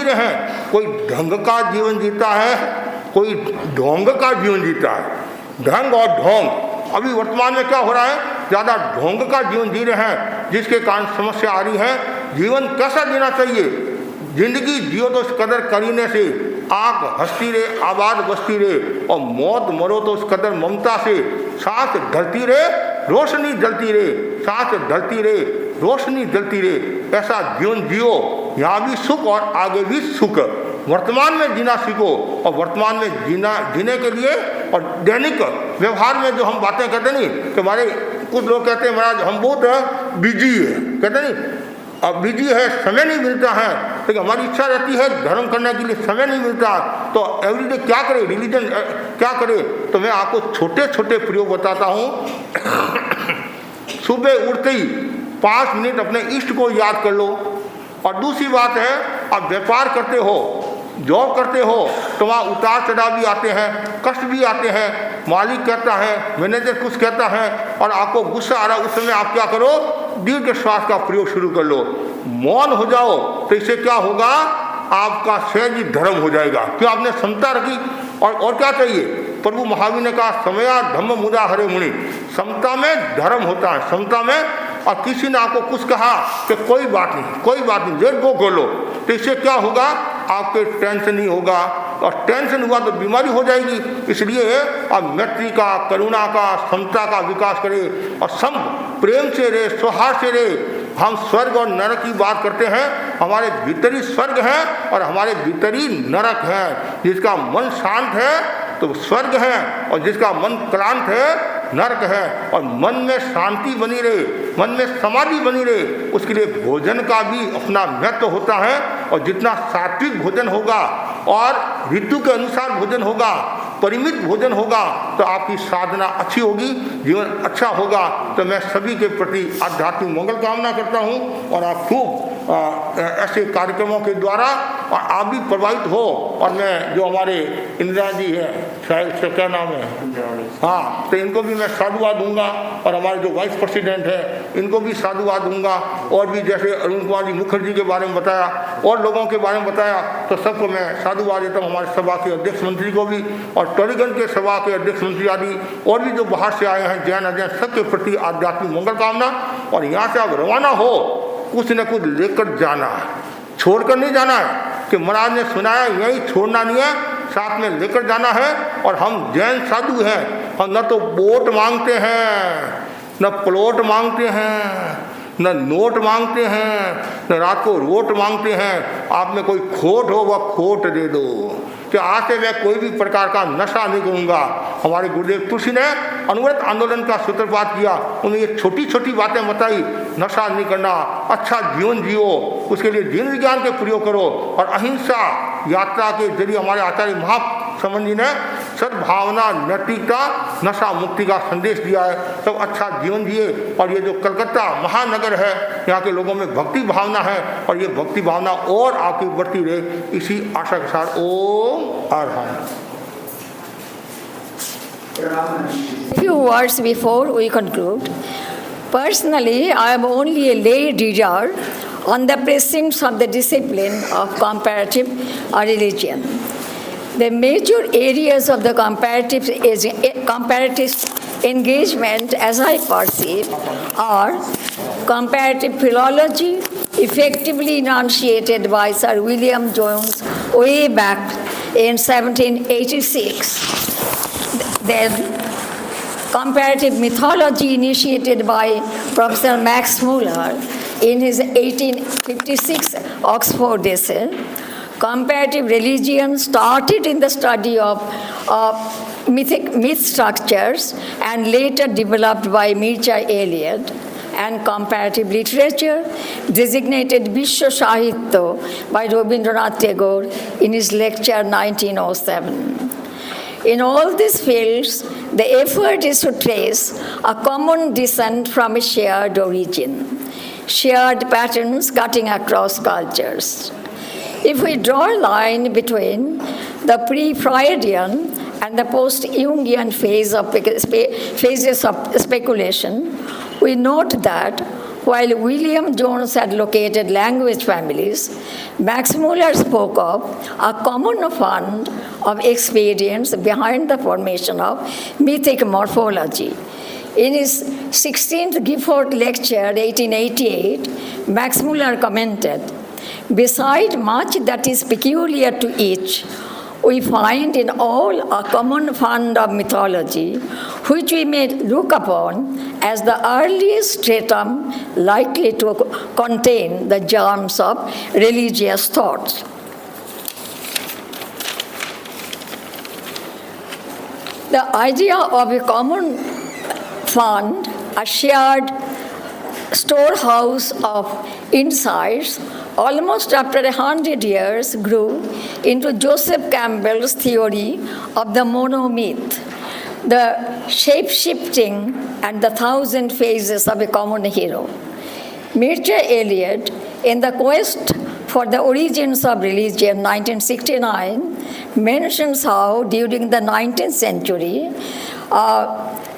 रहे हैं। कोई ढंग का जीवन जीता है, कोई ढोंग का जीवन जीता है। ढंग और ढोंग, अभी वर्तमान में क्या हो रहा है, ज़्यादा ढोंग का जीवन जी रहे हैं जिसके कारण समस्या आ रही है। जीवन कैसा जीना चाहिए, जिंदगी जियो तो उस कदर करीने से, आँख हंसती रहे आबाद बसती रहे, और मौत मरो तो उस कदर ममता से, सांस ढलती रहे रोशनी जलती रहे, सांस ढलती रहे रोशनी जलती रहे। ऐसा जीवन जियो, यहाँ भी सुख और आगे भी सुख। वर्तमान में जीना सीखो और वर्तमान में जीने के लिए और दैनिक व्यवहार में जो हम बातें करते नहीं कि हमारे कुछ लोग कहते हैं महाराज हम बहुत बिजी है, कहते नहीं अब बिजी है, समय नहीं मिलता है। लेकिन हमारी इच्छा रहती है धर्म करने के लिए, समय नहीं मिलता। तो एवरीडे क्या करे, रिलीजन क्या करे। तो मैं आपको छोटे छोटे प्रयोग बताता हूँ। सुबह उठते ही 5 मिनट अपने इष्ट को याद कर लो। और दूसरी बात है, आप व्यापार करते हो जॉब करते हो तो वहाँ उतार चढ़ाव भी आते हैं, कष्ट भी आते हैं। मालिक कहता है, मैनेजर कुछ कहता है और आपको गुस्सा आ रहा है, उस समय आप क्या करो, दीर्घ श्वास का प्रयोग शुरू कर लो, मौन हो जाओ। तो इससे क्या होगा, आपका सहज ही धर्म हो जाएगा, क्यों आपने समता रखी। और क्या चाहिए, प्रभु महावीर ने कहा समया धम्म मुदा हरे मुनि, समता में धर्म होता है, समता में। और किसी ने आपको कुछ कहा कि कोई बात नहीं, लेट गो कर लो, तो इससे क्या होगा, आपके टेंशन नहीं होगा, और टेंशन हुआ तो बीमारी हो जाएगी। इसलिए आप मैत्री का, करुणा का, समता का विकास करें और सम प्रेम से रहे, सौहार्द से रहे। हम स्वर्ग और नरक की बात करते हैं, हमारे भीतरी स्वर्ग है और हमारे भीतरी नरक है। जिसका मन शांत है तो स्वर्ग है, और जिसका मन क्लांत है नरक है। और मन में शांति बनी रहे, मन में समाधि बनी रहे, उसके लिए भोजन का भी अपना महत्व होता है। और जितना सात्विक भोजन होगा और ऋतु के अनुसार भोजन होगा, परिमित भोजन होगा, तो आपकी साधना अच्छी होगी, जीवन अच्छा होगा। तो मैं सभी के प्रति आध्यात्मिक मंगल कामना करता हूँ, और आप खूब ऐसे कार्यक्रमों के द्वारा और आप भी प्रभावित हो। और मैं जो हमारे इंदिरा जी है, शायद उसका क्या नाम है, हाँ, तो इनको भी मैं साधुवाद दूंगा, और हमारे जो वाइस प्रेसिडेंट है इनको भी साधुवाद दूंगा। और भी जैसे अरुण कुमार जी मुखर्जी के बारे में बताया और लोगों के बारे में बताया, तो सबको मैं साधुवाद देता हूँ। हमारे सभा के अध्यक्ष मंत्री को भी, और टॉलीगंज के सभा के अध्यक्ष मंत्री आदि और भी जो बाहर से आए हैं, जैन अजैन, सबके प्रति आध्यात्मिक मंगल कामना। और यहाँ से आप रवाना हो, कुछ न कुछ लेकर जाना है, छोड़कर नहीं जाना है कि महाराज ने सुनाया यही छोड़ना नहीं है, साथ में लेकर जाना है। और हम जैन साधु हैं, हम न तो वोट मांगते हैं, न प्लॉट मांगते हैं, न नोट मांगते हैं, न रात को रोट मांगते हैं। आप में कोई खोट हो वह खोट दे दो, कि आज से मैं कोई भी प्रकार का नशा नहीं करूँगा। हमारे गुरुदेव तुलसी ने अनवरत आंदोलन का सूत्रपात किया, उन्हें ये छोटी छोटी बातें बताई, नशा नहीं करना, अच्छा जीवन जियो, उसके लिए जीवन विज्ञान के प्रयोग करो, और अहिंसा यात्रा के जरिए हमारे आचार्य महासमन जी ने सद्भावना, नैतिकता, नशा मुक्ति का संदेश दिया है। सब अच्छा जीवन जिए। और ये जो कलकत्ता महानगर है, यहाँ के लोगों में भक्ति भावना है, और ये भक्ति भावना और आपकी बढ़ती रहे, इसी आशा के साथ ओम arhat. Few words before we conclude. Personally, I am only a lay reader on the precincts of the discipline of comparative religion. The major areas of the comparative engagement, as I perceive, are comparative philology, effectively enunciated by Sir William Jones way back in 1786. Then comparative mythology, initiated by Professor Max Muller in his 1856 Oxford essay. Comparative religion started in the study of myth structures and later developed by Mircea Eliade. And comparative literature, designated Vishwa Sahitya by Rabindranath Tagore in his lecture 1907. In all these fields, the effort is to trace a common descent from a shared origin, shared patterns cutting across cultures. If we draw a line between the pre-Freudian and the post-Jungian phases of speculation, we note that while William Jones had located language families, Max Muller spoke of a common fund of experience behind the formation of mythic morphology. In his 16th Gifford lecture, 1888, Max Muller commented, "Beside much that is peculiar to each, we find in all a common fund of mythology, which we may look upon as the earliest stratum likely to contain the germs of religious thoughts." The idea of a common fund, a shared storehouse of insights, almost after 100 years grew into Joseph Campbell's theory of the monomyth, the shape-shifting and the 1,000 phases of a common hero. Mircea Eliade, in the quest for the Origins of Religion, 1969, mentions how during the 19th century,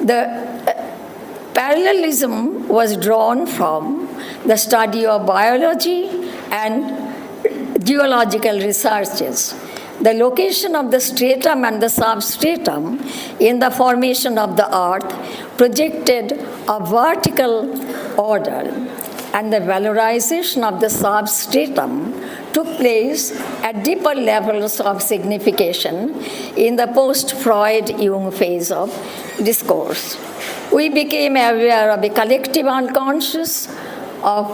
the parallelism was drawn from the study of biology and geological researches. The location of the stratum and the substratum in the formation of the earth projected a vertical order, and the valorization of the substratum took place at deeper levels of signification in the post-Freud-Jung phase of discourse. We became aware of a collective unconscious of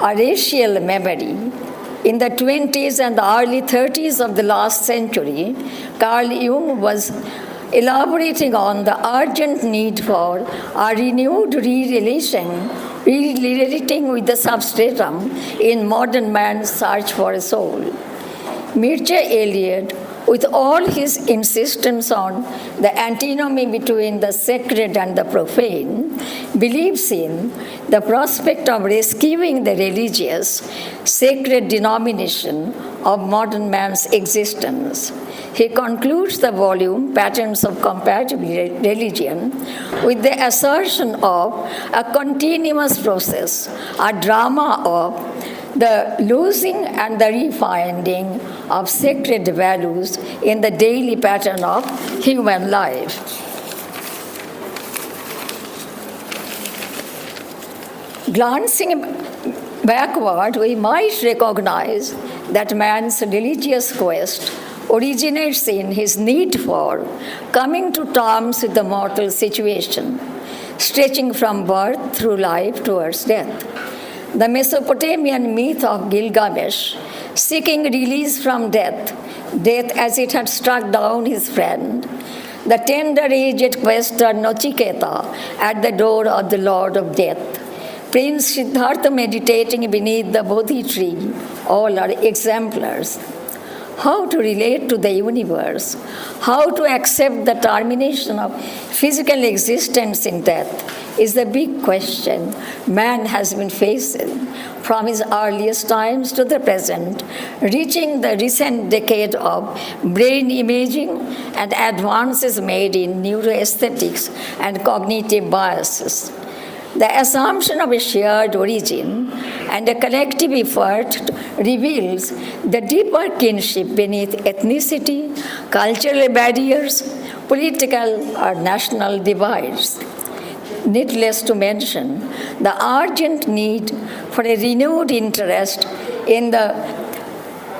a racial memory. In the 20s and the early 30s of the last century, Carl Jung was elaborating on the urgent need for a renewed relating with the substratum in modern man's search for a soul. Mircea Eliade, with all his insistence on the antinomy between the sacred and the profane, believes in the prospect of rescuing the religious, sacred denomination of modern man's existence. He concludes the volume, Patterns of Comparative Religion, with the assertion of a continuous process, a drama of the losing and the refinding of sacred values in the daily pattern of human life. Glancing backward, we might recognize that man's religious quest originates in his need for coming to terms with the mortal situation, stretching from birth through life towards death. The Mesopotamian myth of Gilgamesh, seeking release from death as it had struck down his friend, the tender-aged quester Nachiketa at the door of the Lord of Death, Prince Siddhartha meditating beneath the Bodhi tree, all are exemplars. How to relate to the universe, how to accept the termination of physical existence in death is the big question man has been facing from his earliest times to the present, reaching the recent decade of brain imaging and advances made in neuroaesthetics and cognitive biases. The assumption of a shared origin and a collective effort reveals the deeper kinship beneath ethnicity, cultural barriers, political or national divides. Needless to mention the urgent need for a renewed interest in the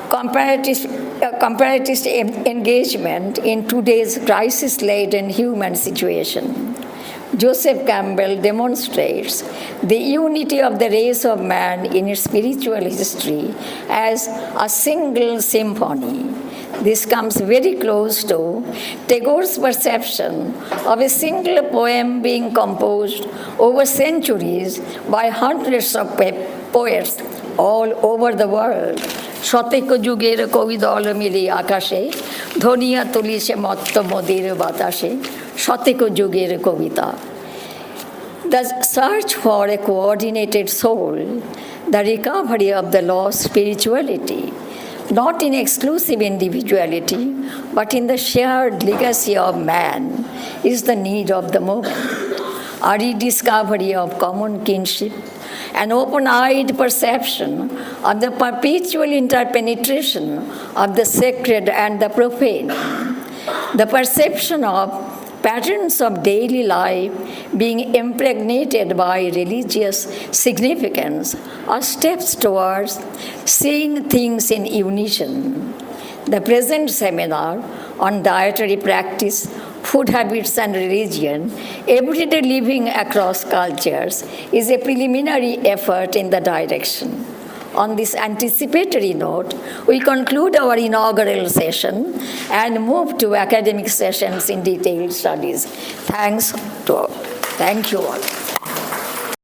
comparative engagement in today's crisis-laden human situation. Joseph Campbell demonstrates the unity of the race of man in its spiritual history as a single symphony. This comes very close to Tagore's perception of a single poem being composed over centuries by hundreds of poets all over the world. শতেক যুগের কবিদল মিলে আকাশে ধনিয়া তুলিছে মত্ত মোদের বাতাসে শতেক যুগের কবিতা. The search for a coordinated soul, the recovery of the lost spirituality, not in exclusive individuality, but in the shared legacy of man, is the need of the moment. A rediscovery of common kinship, an open-eyed perception of the perpetual interpenetration of the sacred and the profane, the perception of patterns of daily life being impregnated by religious significance are steps towards seeing things in unison. The present seminar on dietary practice, food habits and religion, everyday living across cultures, is a preliminary effort in the direction. On this anticipatory note, we conclude our inaugural session and move to academic sessions in detailed studies. Thank you all.